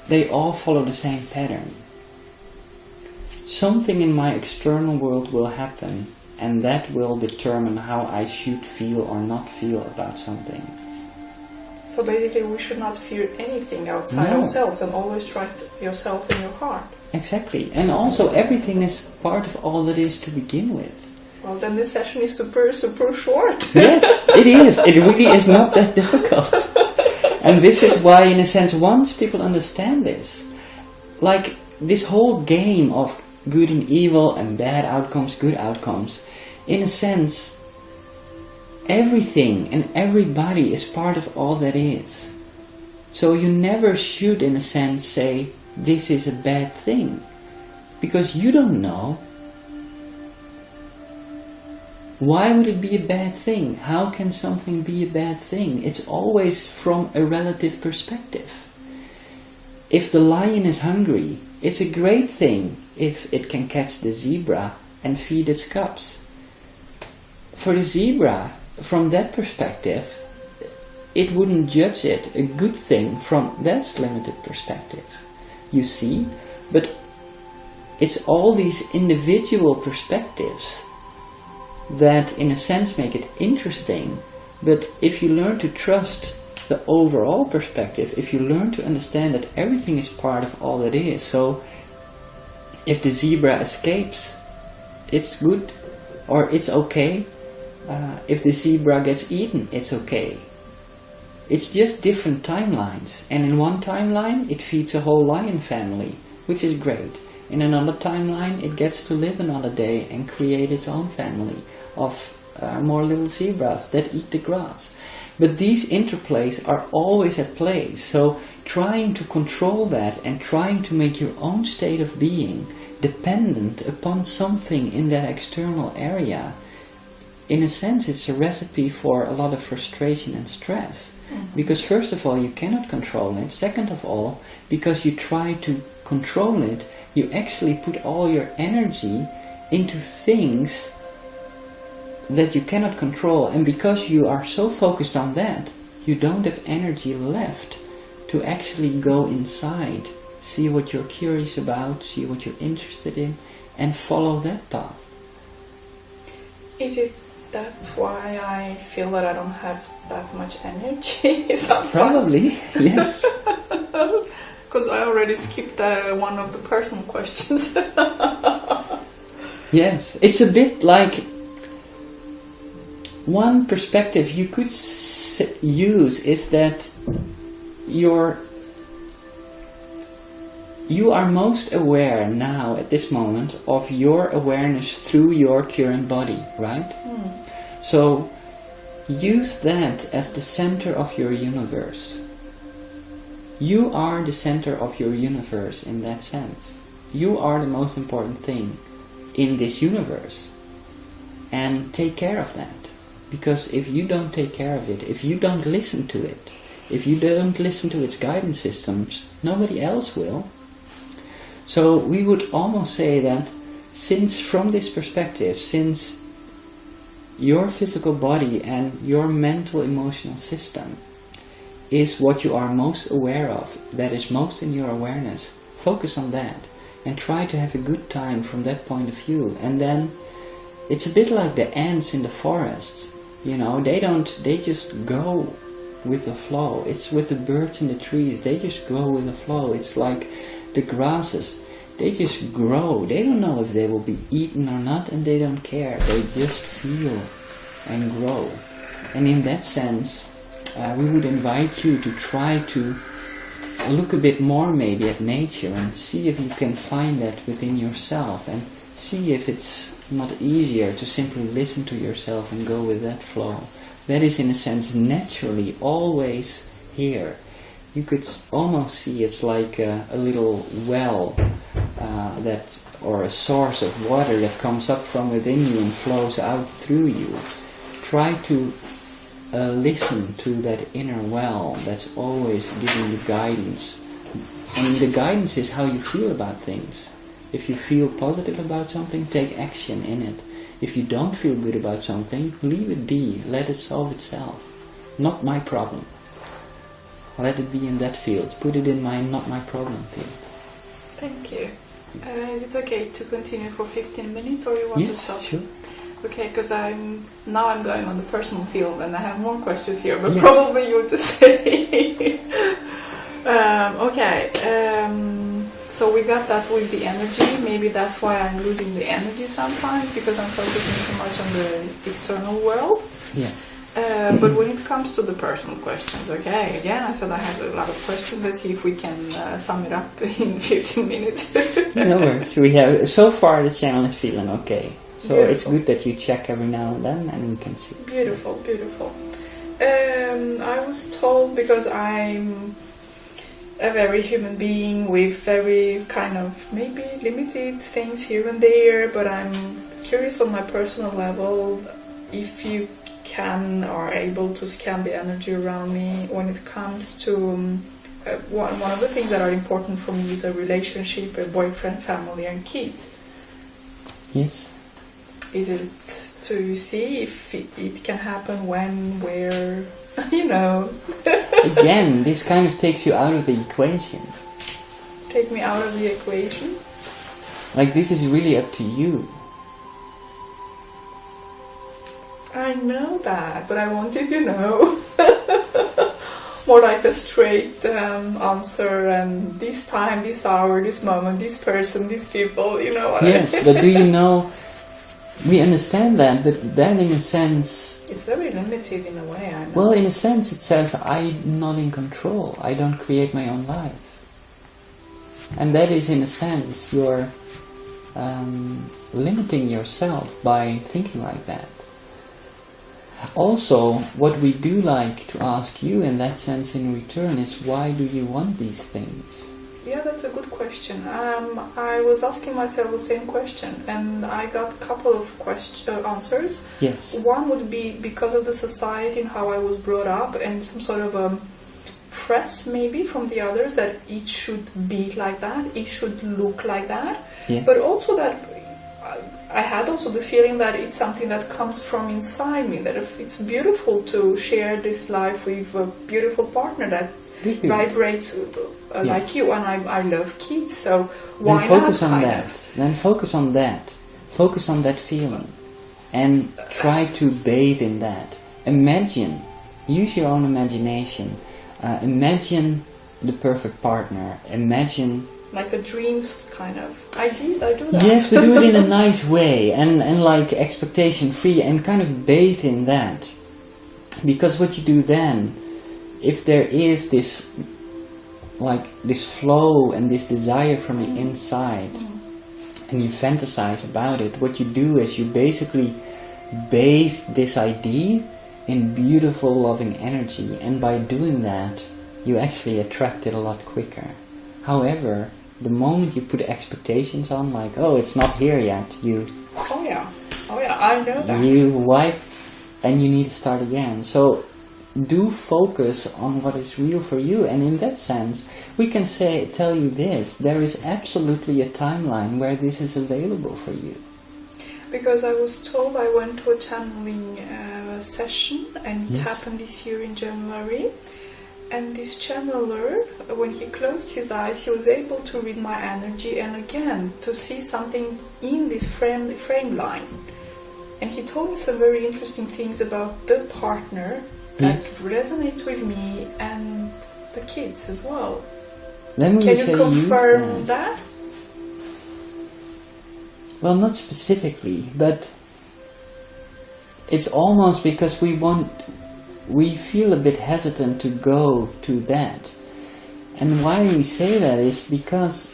they all follow the same pattern. Something in my external world will happen, and that will determine how I should feel or not feel about something. So basically we should not fear anything outside ourselves and always trust yourself in your heart. Exactly. And also everything is part of all that is to begin with. Well, then this session is super, super short. Yes, it is. It really is not that difficult. And this is why, in a sense, once people understand this, like this whole game of good and evil and bad outcomes, good outcomes, in a sense, everything and everybody is part of all that is. So you never should, in a sense, say, this is a bad thing. Because you don't know. Why would it be a bad thing? How can something be a bad thing? It's always from a relative perspective. If the lion is hungry, it's a great thing if it can catch the zebra and feed its cubs. For the zebra, from that perspective, it wouldn't judge it a good thing from that limited perspective. You see? But it's all these individual perspectives that in a sense make it interesting. But if you learn to trust the overall perspective, if you learn to understand that everything is part of all that is, so if the zebra escapes, it's good or it's okay. If the zebra gets eaten, it's okay. It's just different timelines, and in one timeline it feeds a whole lion family, which is great. In another timeline it gets to live another day and create its own family of more little zebras that eat the grass. But these interplays are always at play, so trying to control that and trying to make your own state of being dependent upon something in that external area, in a sense it's a recipe for a lot of frustration and stress. Because first of all, you cannot control it. Second of all, because you try to control it, you actually put all your energy into things that you cannot control. And because you are so focused on that, you don't have energy left to actually go inside, see what you're curious about, see what you're interested in, and follow that path. Is it that's why I feel that I don't have that much energy sometimes? Probably, yes. Because I already skipped one of the personal questions. Yes, it's a bit like one perspective you could use is that you are most aware now at this moment of your awareness through your current body, right? So use that as the center of your universe. You are the center of your universe in that sense. You are the most important thing in this universe. And take care of that. Because if you don't take care of it, if you don't listen to it, if you don't listen to its guidance systems, nobody else will. So we would almost say that since from this perspective, since your physical body and your mental emotional system is what you are most aware of, that is most in your awareness, focus on that and try to have a good time from that point of view. And then it's a bit like the ants in the forest, you know, they just go with the flow. It's with the birds in the trees, they just go with the flow. It's like the grasses, they just grow. They don't know if they will be eaten or not, and they don't care. They just feel and grow. And in that sense, we would invite you to try to look a bit more maybe at nature and see if you can find that within yourself, and see if it's not easier to simply listen to yourself and go with that flow. That is in a sense naturally always here. You could almost see it's like a little well or a source of water that comes up from within you and flows out through you. Try to listen to that inner well that's always giving you guidance. And the guidance is how you feel about things. If you feel positive about something, take action in it. If you don't feel good about something, leave it be. Let it solve itself. Not my problem. Let it be in that field. Put it in my not my problem field. Thank you. Is it okay to continue for 15 minutes or you want to stop? Yes, sure. Okay, because I'm going on the personal field, and I have more questions here, but yes. probably you'll just say. Okay, so we got that with the energy. Maybe that's why I'm losing the energy sometimes, because I'm focusing too much on the external world. Yes. But when it comes to the personal questions, okay, again, I said I have a lot of questions. Let's see if we can sum it up in 15 minutes. No worries. We have, so far the channel is feeling okay. So Beautiful. It's good that you check every now and then, and we can see. Beautiful, yes. Beautiful. I was told, because I'm a very human being with very kind of maybe limited things here and there, but I'm curious on my personal level if you can or are able to scan the energy around me when it comes to one of the things that are important for me is a relationship, a boyfriend, family and kids. Yes. Is it to see if it can happen, when, where, you know? Again, this kind of takes you out of the equation. Take me out of the equation? Like, this is really up to you. I know that, but I wanted to know. More like a straight answer, and this time, this hour, this moment, this person, these people, you know what yes, but do you know, we understand that, but that in a sense... It's very limited in a way, I know. Well, in a sense it says, I'm not in control, I don't create my own life. And that is in a sense, you're limiting yourself by thinking like that. Also, what we do like to ask you in that sense in return is, why do you want these things? Yeah, that's a good question. I was asking myself the same question, and I got a couple of answers. Yes. One would be because of the society and how I was brought up, and some sort of press maybe from the others that it should be like that, it should look like that. Yes. But also that I had also the feeling that it's something that comes from inside me, that it's beautiful to share this life with a beautiful partner that vibrates yes. like you, and I love kids, so why then focus not? On that. Then focus on that. Focus on that feeling, and try to bathe in that. Imagine, use your own imagination. Imagine the perfect partner. Imagine. Like a dreams kind of. I do that. Yes, but do it in a nice way, and like expectation free, and kind of bathe in that. Because what you do then, if there is this, like this flow and this desire from the inside, and you fantasize about it, what you do is you basically bathe this idea in beautiful loving energy, and by doing that you actually attract it a lot quicker. However, the moment you put expectations on, like, oh, it's not here yet, oh yeah, I know that. You wipe and you need to start again. So do focus on what is real for you, and in that sense we can tell you this: there is absolutely a timeline where this is available for you. Because I was told, I went to a channeling session, and it yes. happened this year in January, and this channeler, when he closed his eyes, he was able to read my energy, and again to see something in this frame line, and he told me some very interesting things about the partner that yes. resonates with me, and the kids as well. Then Can you confirm that? Well, not specifically, but it's almost because we feel a bit hesitant to go to that. And why we say that is because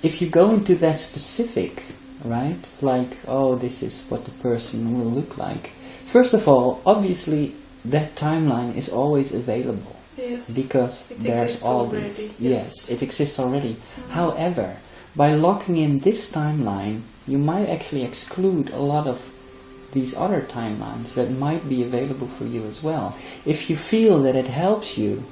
if you go into that specific, right, like, oh, this is what the person will look like. First of all, obviously, that timeline is always available. Yes. Because there's all already. these. Yes, it exists already. However, by locking in this timeline, you might actually exclude a lot of these other timelines that might be available for you as well. If you feel that it helps you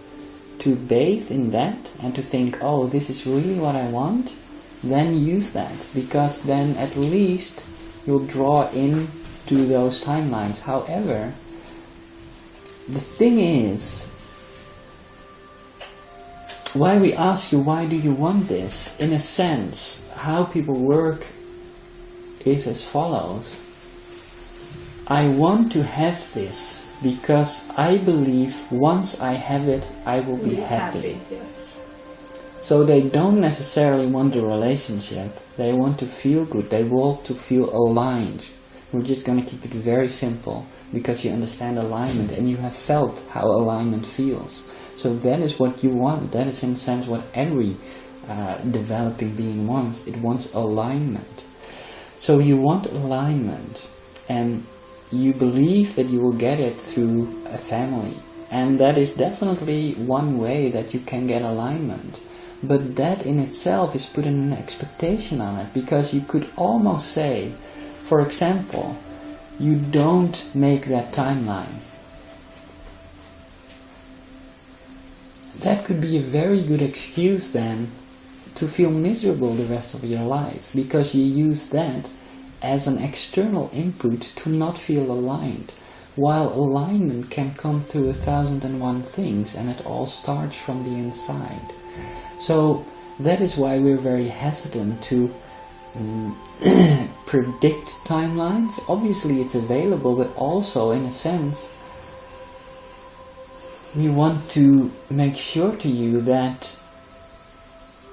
to bathe in that and to think, oh, this is really what I want, then use that, because then at least you'll draw in to those timelines. However, the thing is, why we ask you, why do you want this? In a sense, how people work is as follows. I want to have this because I believe once I have it, I will be happy. Yes. So they don't necessarily want a relationship. They want to feel good. They want to feel aligned. We're just going to keep it very simple because you understand alignment and you have felt how alignment feels. So that is what you want. That is in a sense what every developing being wants. It wants alignment. So you want alignment, and you believe that you will get it through a family. And that is definitely one way that you can get alignment. But that in itself is putting an expectation on it, because you could almost say, for example, you don't make that timeline. That could be a very good excuse then to feel miserable the rest of your life, because you use that as an external input to not feel aligned, while alignment can come through 1001 things, and it all starts from the inside. So that is why we're very hesitant to predict timelines. Obviously it's available, but also in a sense we want to make sure to you that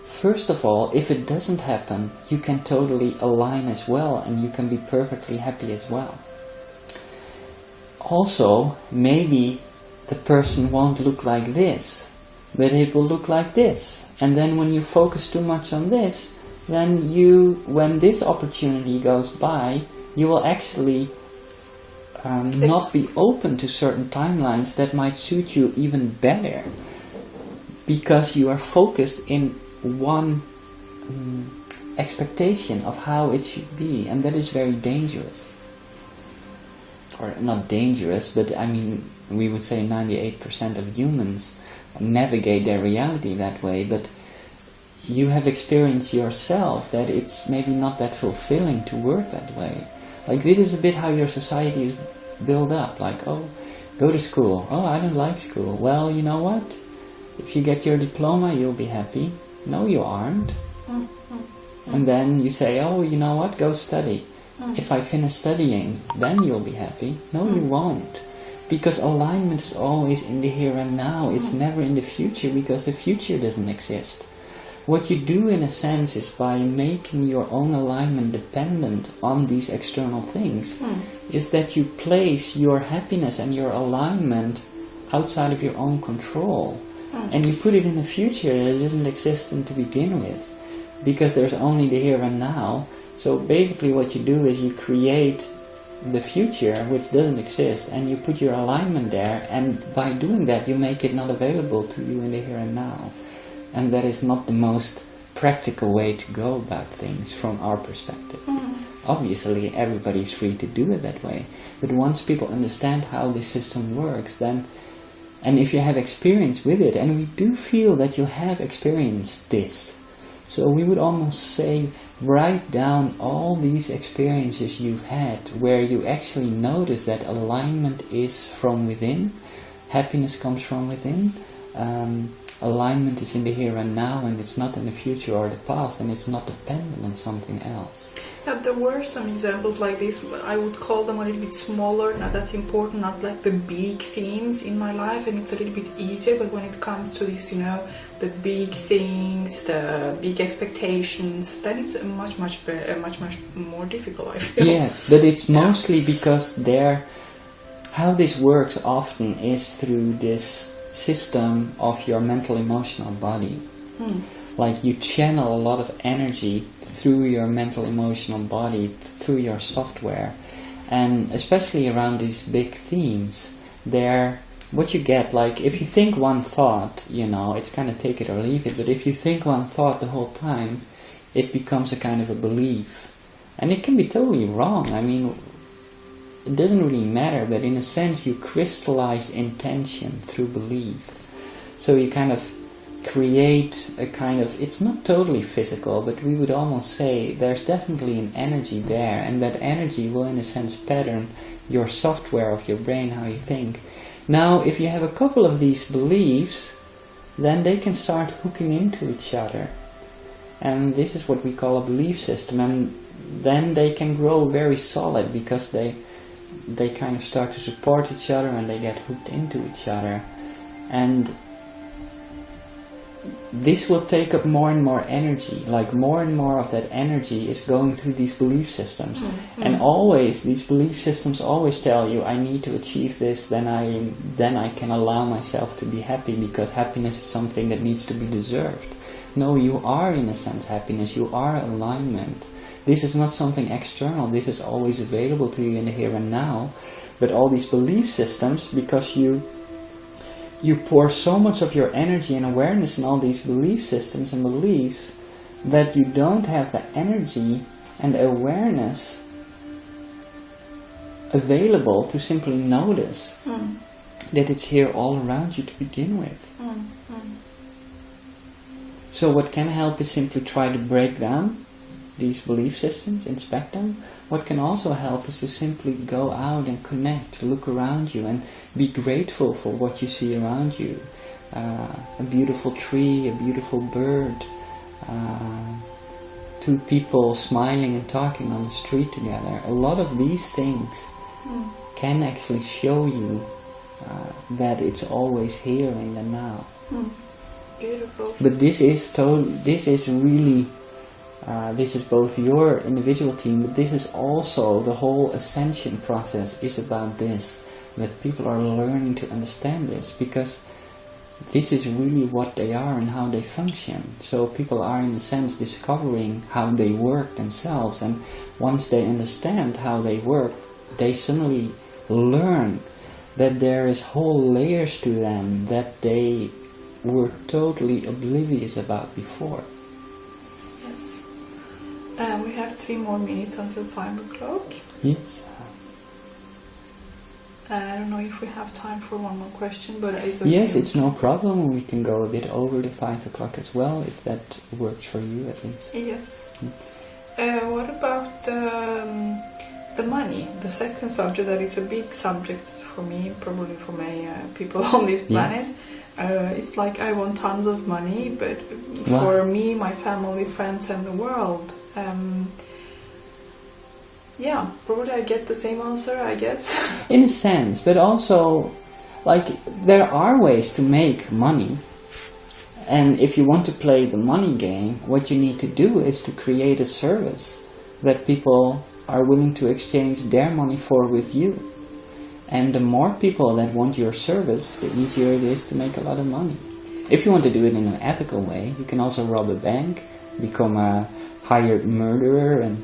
first of all, if it doesn't happen, you can totally align as well, and you can be perfectly happy as well. Also, maybe the person won't look like this, but it will look like this. And then when you focus too much on this, then when this opportunity goes by, you will actually not be open to certain timelines that might suit you even better, because you are focused in one expectation of how it should be, and that is very dangerous. Or not dangerous, but I mean, we would say 98% of humans navigate their reality that way, but you have experienced yourself that it's maybe not that fulfilling to work that way. Like, this is a bit how your society is built up. Like, oh, go to school. Oh, I don't like school. Well, you know what? If you get your diploma, you'll be happy. No, you aren't. And then you say, oh, you know what? Go study. If I finish studying, then you'll be happy. No, you won't. Because alignment is always in the here and now. It's never in the future, because the future doesn't exist. What you do in a sense is, by making your own alignment dependent on these external things, is that you place your happiness and your alignment outside of your own control. And you put it in a future that doesn't exist to begin with, because there's only the here and now. So basically what you do is you create the future which doesn't exist, and you put your alignment there, and by doing that you make it not available to you in the here and now. And that is not the most practical way to go about things from our perspective. Obviously everybody's free to do it that way, but once people understand how the system works, then, and if you have experience with it, and we do feel that you have experienced this, so we would almost say, write down all these experiences you've had where you actually notice that alignment is from within, happiness comes from within, alignment is in the here and now, and it's not in the future or the past, and it's not dependent on something else. Yeah, there were some examples like this. I would call them a little bit smaller, not that important, not like the big themes in my life, and it's a little bit easier. But when it comes to this, you know, the big things, the big expectations, then it's much more difficult, I feel. Yes, but it's mostly because how this works often is through this system of your mental emotional body. Like, you channel a lot of energy through your mental emotional body, through your software, and especially around these big themes, what you get, like, if you think one thought, you know, it's kind of take it or leave it, but if you think one thought the whole time, it becomes a kind of a belief, and it can be totally wrong. I mean, it doesn't really matter, but in a sense you crystallize intention through belief. So you kind of create a kind of, it's not totally physical, but we would almost say there's definitely an energy there, and that energy will in a sense pattern your software of your brain, how you think. Now, if you have a couple of these beliefs, then they can start hooking into each other. And this is what we call a belief system, and then they can grow very solid, because they kind of start to support each other and they get hooked into each other. And this will take up more and more energy, like more and more of that energy is going through these belief systems. And always, these belief systems always tell you, I need to achieve this, then I can allow myself to be happy, because happiness is something that needs to be deserved. No, you are in a sense happiness, you are alignment. This is not something external, this is always available to you in the here and now. But all these belief systems, because you pour so much of your energy and awareness in all these belief systems and beliefs that you don't have the energy and awareness available to simply notice that it's here all around you to begin with. So what can help is simply try to break down these belief systems, inspect them. What can also help is to simply go out and connect, look around you and be grateful for what you see around you. A beautiful tree, a beautiful bird, two people smiling and talking on the street together. A lot of these things can actually show you that it's always here in the now. Beautiful. But this is really... this is both your individual team, but this is also the whole ascension process is about this, that people are learning to understand this, because this is really what they are and how they function. So people are in a sense discovering how they work themselves, and once they understand how they work, they suddenly learn that there is whole layers to them that they were totally oblivious about before. Yes. We have 3 more minutes until 5 o'clock. Yes. I don't know if we have time for one more question, but it's okay. Yes, it's no problem. We can go a bit over the 5 o'clock as well, if that works for you at least. Yes. What about the money? The second subject, that it's a big subject for me, probably for many people on this planet. Yes. It's like I want tons of money, but for me, my family, friends and the world, yeah, probably I get the same answer, I guess. In a sense, but also, like, there are ways to make money. And if you want to play the money game, what you need to do is to create a service that people are willing to exchange their money for with you. And the more people that want your service, the easier it is to make a lot of money. If you want to do it in an ethical way, you can also rob a bank, become a hired murderer, and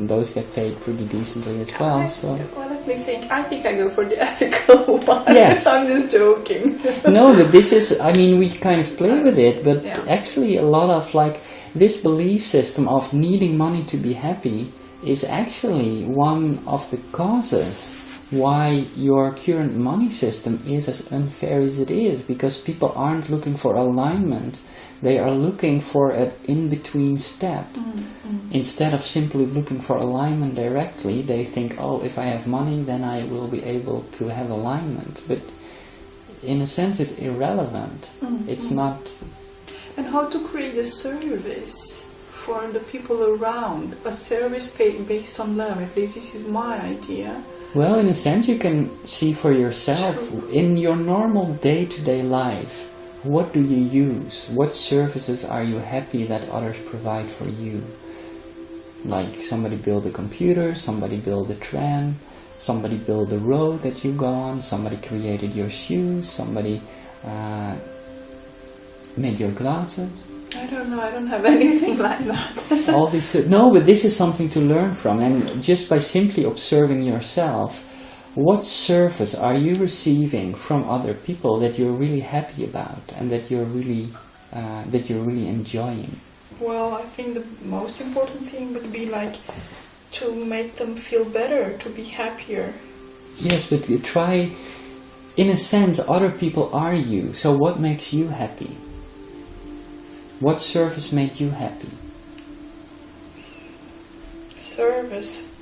those get paid pretty decently as well. Well, let me think. I think I go for the ethical one. Yes. I'm just joking. No, but this is, I mean, we kind of play with it, but actually a lot of, like, this belief system of needing money to be happy is actually one of the causes why your current money system is as unfair as it is, because people aren't looking for alignment, they are looking for an in-between step. Instead of simply looking for alignment directly, they think, oh, if I have money, then I will be able to have alignment. But in a sense, it's irrelevant. It's not... And how to create a service for the people around, a service based on love, at least this is my idea. Well, in a sense, you can see for yourself, in your normal day-to-day life, what do you use? What services are you happy that others provide for you? Like somebody build a computer, somebody build a tram, somebody build a road that you go on, somebody created your shoes, somebody made your glasses. I don't know, I don't have anything like that. All these, no, but this is something to learn from, and just by simply observing yourself, what service are you receiving from other people that you're really happy about and that you're really enjoying? Well, I think the most important thing would be like to make them feel better, to be happier. Yes, but you try, in a sense, other people are you, so what makes you happy? What service made you happy? Service.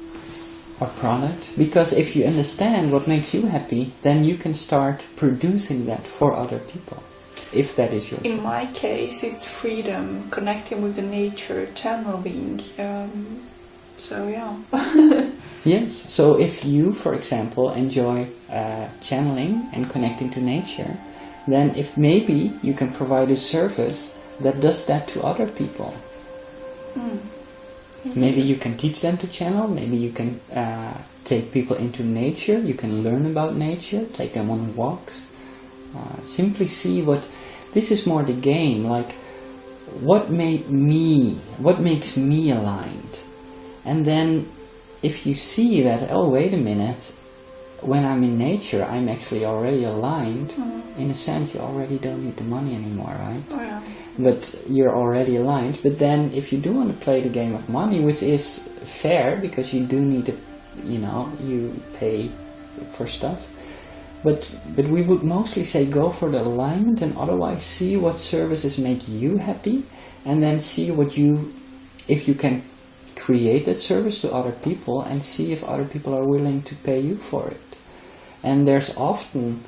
Or product? Because if you understand what makes you happy, then you can start producing that for other people. If that is your choice. In my case, it's freedom, connecting with the nature, channeling. So yeah. Yes, so if you, for example, enjoy channeling and connecting to nature, then if maybe you can provide a service that does that to other people. Maybe you can teach them to channel, maybe you can take people into nature, you can learn about nature, take them on walks. Simply see this is more the game, like what makes me aligned. And then if you see that, oh wait a minute, when I'm in nature I'm actually already aligned, in a sense you already don't need the money anymore, right? Oh, yeah. But you're already aligned. But then if you do want to play the game of money, which is fair because you do need to, you pay for stuff. But we would mostly say go for the alignment, and otherwise see what services make you happy, and then see if you can create that service to other people, and see if other people are willing to pay you for it. And there's often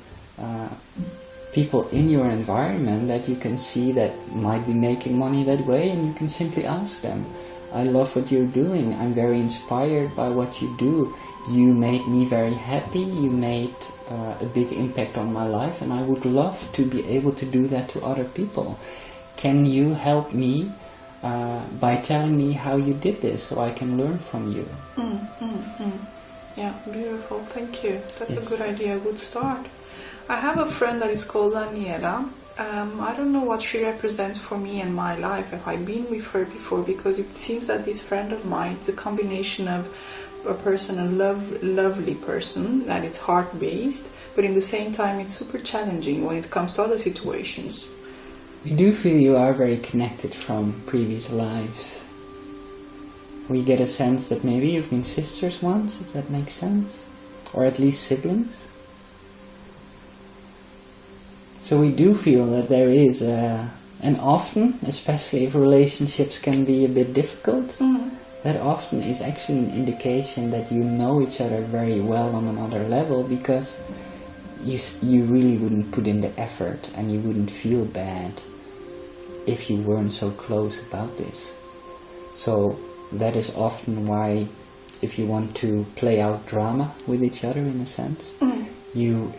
people in your environment that you can see that might be making money that way, and you can simply ask them, I love what you're doing, I'm very inspired by what you do, you made me very happy, you made a big impact on my life, and I would love to be able to do that to other people. Can you help me by telling me how you did this so I can learn from you? Yeah, beautiful, thank you. That's Yes. a good idea, a good start. I have a friend that is called Daniela. I don't know what she represents for me in my life. Have I been with her before? Because it seems that this friend of mine is a combination of a person, a lovely person, that it's heart-based, but in the same time it's super challenging when it comes to other situations. We do feel you are very connected from previous lives. We get a sense that maybe you've been sisters once, if that makes sense, or at least siblings. So we do feel that there is and often, especially if relationships can be a bit difficult, that often is actually an indication that you know each other very well on another level, because you really wouldn't put in the effort and you wouldn't feel bad if you weren't so close about this. So that is often why, if you want to play out drama with each other in a sense, you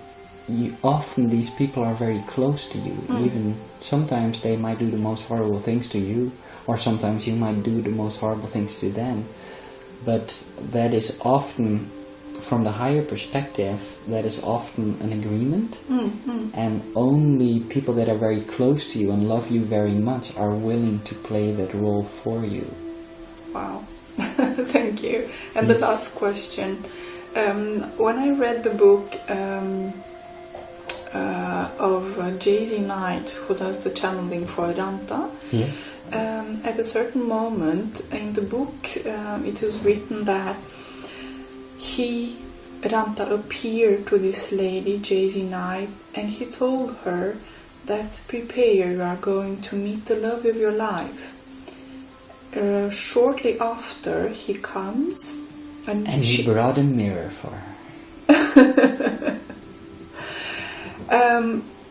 often, these people are very close to you. Even sometimes they might do the most horrible things to you, or sometimes you might do the most horrible things to them. But that is often, from the higher perspective, that is often an agreement. And only people that are very close to you and love you very much are willing to play that role for you. Wow. Thank you. And Yes. the last question. When I read the book of Jay-Z Knight, who does the channeling for Ranta, Yes. at a certain moment in the book it was written that Ranta appeared to this lady, Jay-Z Knight, and he told her that prepare, you are going to meet the love of your life. Shortly after he comes and he brought a mirror for her.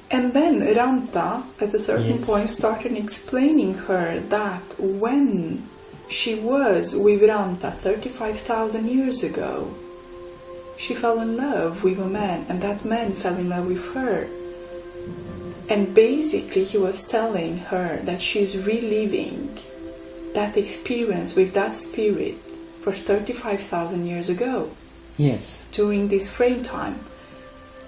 And then Ranta, at a certain point, started explaining her that when she was with Ranta 35,000 years ago, she fell in love with a man, and that man fell in love with her. And basically he was telling her that she's reliving that experience with that spirit for 35,000 years ago. Yes. During this frame time.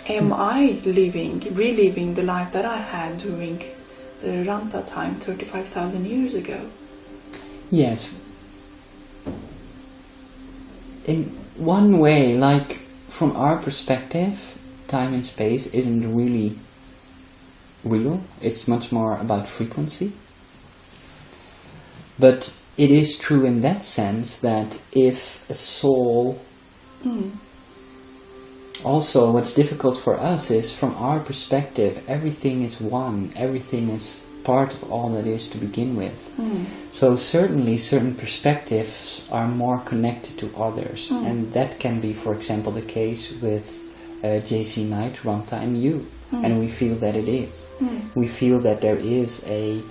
Am I reliving the life that I had during the Ranta time 35,000 years ago? Yes. In one way, like from our perspective, time and space isn't really real. It's much more about frequency. But it is true in that sense that if a soul... Also, what's difficult for us is, from our perspective, everything is one. Everything is part of all that is to begin with. So certainly certain perspectives are more connected to others. And that can be, for example, the case with J.C. Knight, Ranta and you. And we feel that it is. We feel that there is a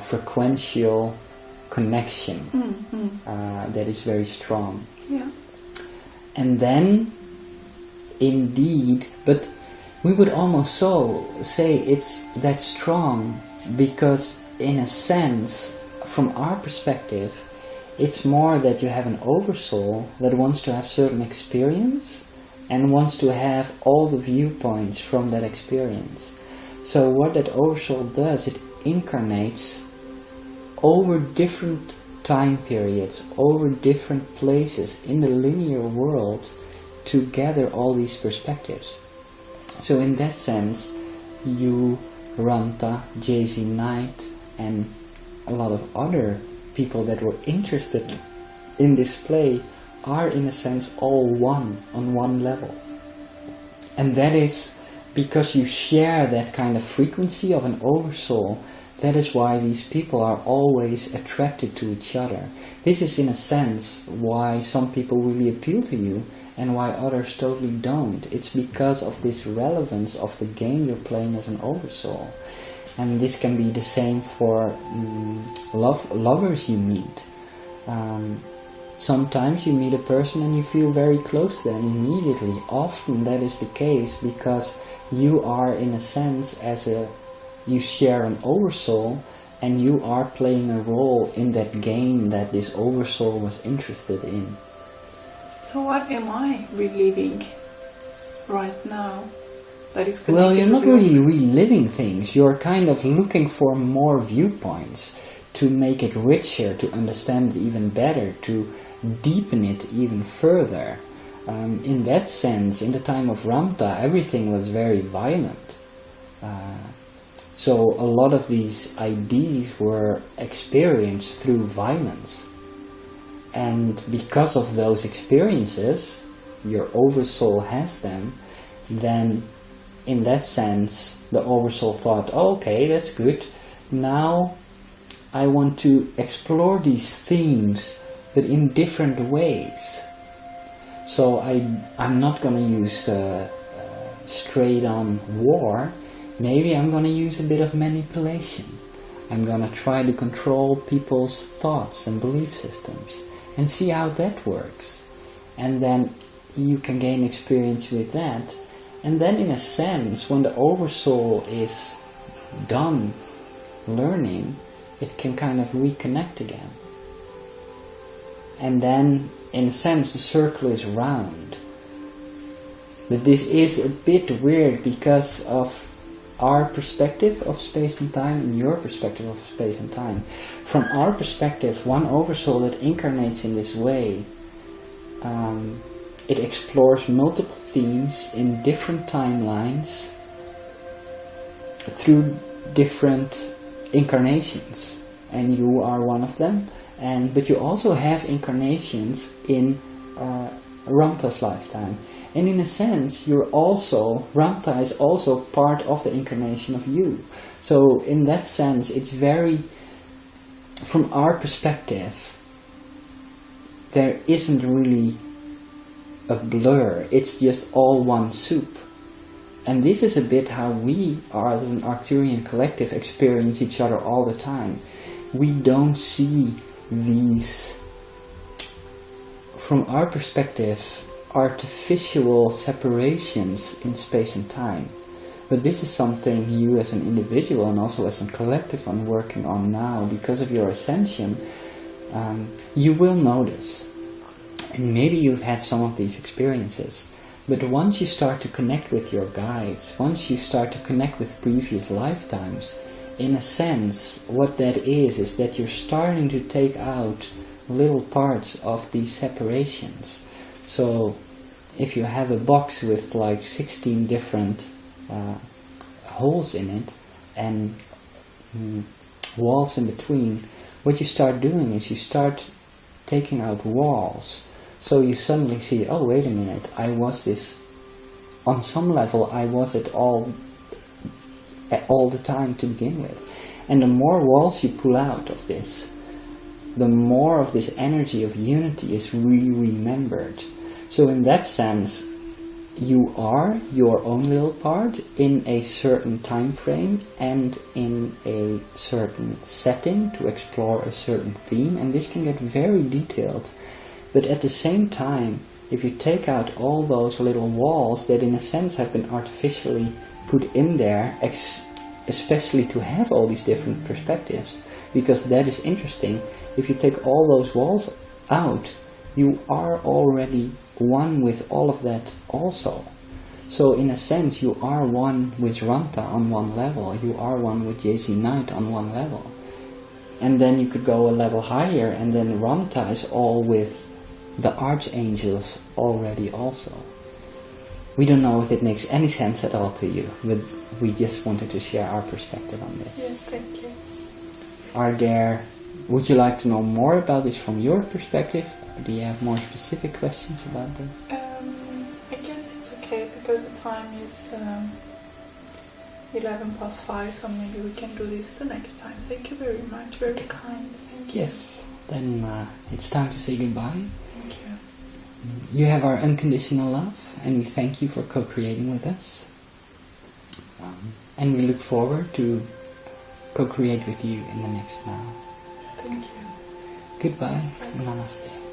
frequential connection that is very strong. Yeah. And then, indeed, but we would almost say it's that strong, because in a sense, from our perspective, it's more that you have an oversoul that wants to have certain experience and wants to have all the viewpoints from that experience. So what that oversoul does, it incarnates over different time periods, over different places in the linear world to gather all these perspectives. So in that sense, you, Ranta, Jay-Z Knight, and a lot of other people that were interested in this play are in a sense all one on one level. And that is because you share that kind of frequency of an oversoul. That is why these people are always attracted to each other. This is in a sense why some people really appeal to you and why others totally don't. It's because of this relevance of the game you're playing as an oversoul. And this can be the same for lovers you meet. Sometimes you meet a person and you feel very close to them immediately. Often that is the case because you are in a sense you share an oversoul and you are playing a role in that game that this oversoul was interested in. So what am I reliving right now that is connected? Well, you're not really reliving things. You're kind of looking for more viewpoints to make it richer, to understand it even better, to deepen it even further. In that sense, in the time of Ramta, everything was very violent. So a lot of these ideas were experienced through violence. And because of those experiences, your oversoul has them, then in that sense, the oversoul thought, oh, okay, that's good. Now I want to explore these themes, but in different ways. So I'm not going to use straight on war. Maybe I'm going to use a bit of manipulation. I'm going to try to control people's thoughts and belief systems and see how that works. And then you can gain experience with that. And then in a sense, when the oversoul is done learning, it can kind of reconnect again. And then, in a sense, the circle is round. But this is a bit weird because of our perspective of space and time and your perspective of space and time. From our perspective, one oversoul that incarnates in this way, it explores multiple themes in different timelines through different incarnations, and you are one of them. But you also have incarnations in Ramta's lifetime. And in a sense, Ramta is also part of the incarnation of you. So in that sense, it's very, from our perspective, there isn't really a blur. It's just all one soup. And this is a bit how we are as an Arcturian collective experience each other all the time. We don't see these, from our perspective, artificial separations in space and time. But this is something you as an individual and also as a collective are working on now. Because of your ascension, you will notice. And maybe you've had some of these experiences. But once you start to connect with your guides, once you start to connect with previous lifetimes, in a sense, what that is that you're starting to take out little parts of these separations. So, if you have a box with like 16 different holes in it and walls in between, what you start doing is you start taking out walls. So you suddenly see, oh wait a minute, I was this, on some level I was it all the time to begin with. And the more walls you pull out of this, the more of this energy of unity is remembered. So in that sense, you are your own little part in a certain time frame and in a certain setting to explore a certain theme, and this can get very detailed. But at the same time, if you take out all those little walls that in a sense have been artificially put in there, especially to have all these different perspectives, because that is interesting. If you take all those walls out, you are already one with all of that also. So in a sense, you are one with Ranta on one level, you are one with JC Knight on one level. And then you could go a level higher, and then Ranta is all with the archangels already also. We don't know if it makes any sense at all to you, but we just wanted to share our perspective on this. Yes, thank you. Would you like to know more about this from your perspective? Do you have more specific questions about this? I guess it's okay, because the time is 5:11, so maybe we can do this the next time. Thank you very much, very kind. Thank you. Yes, then it's time to say goodbye. Thank you. You have our unconditional love, and we thank you for co-creating with us. And we look forward to co-create with you in the next now. Thank you. Goodbye. Bye. Namaste.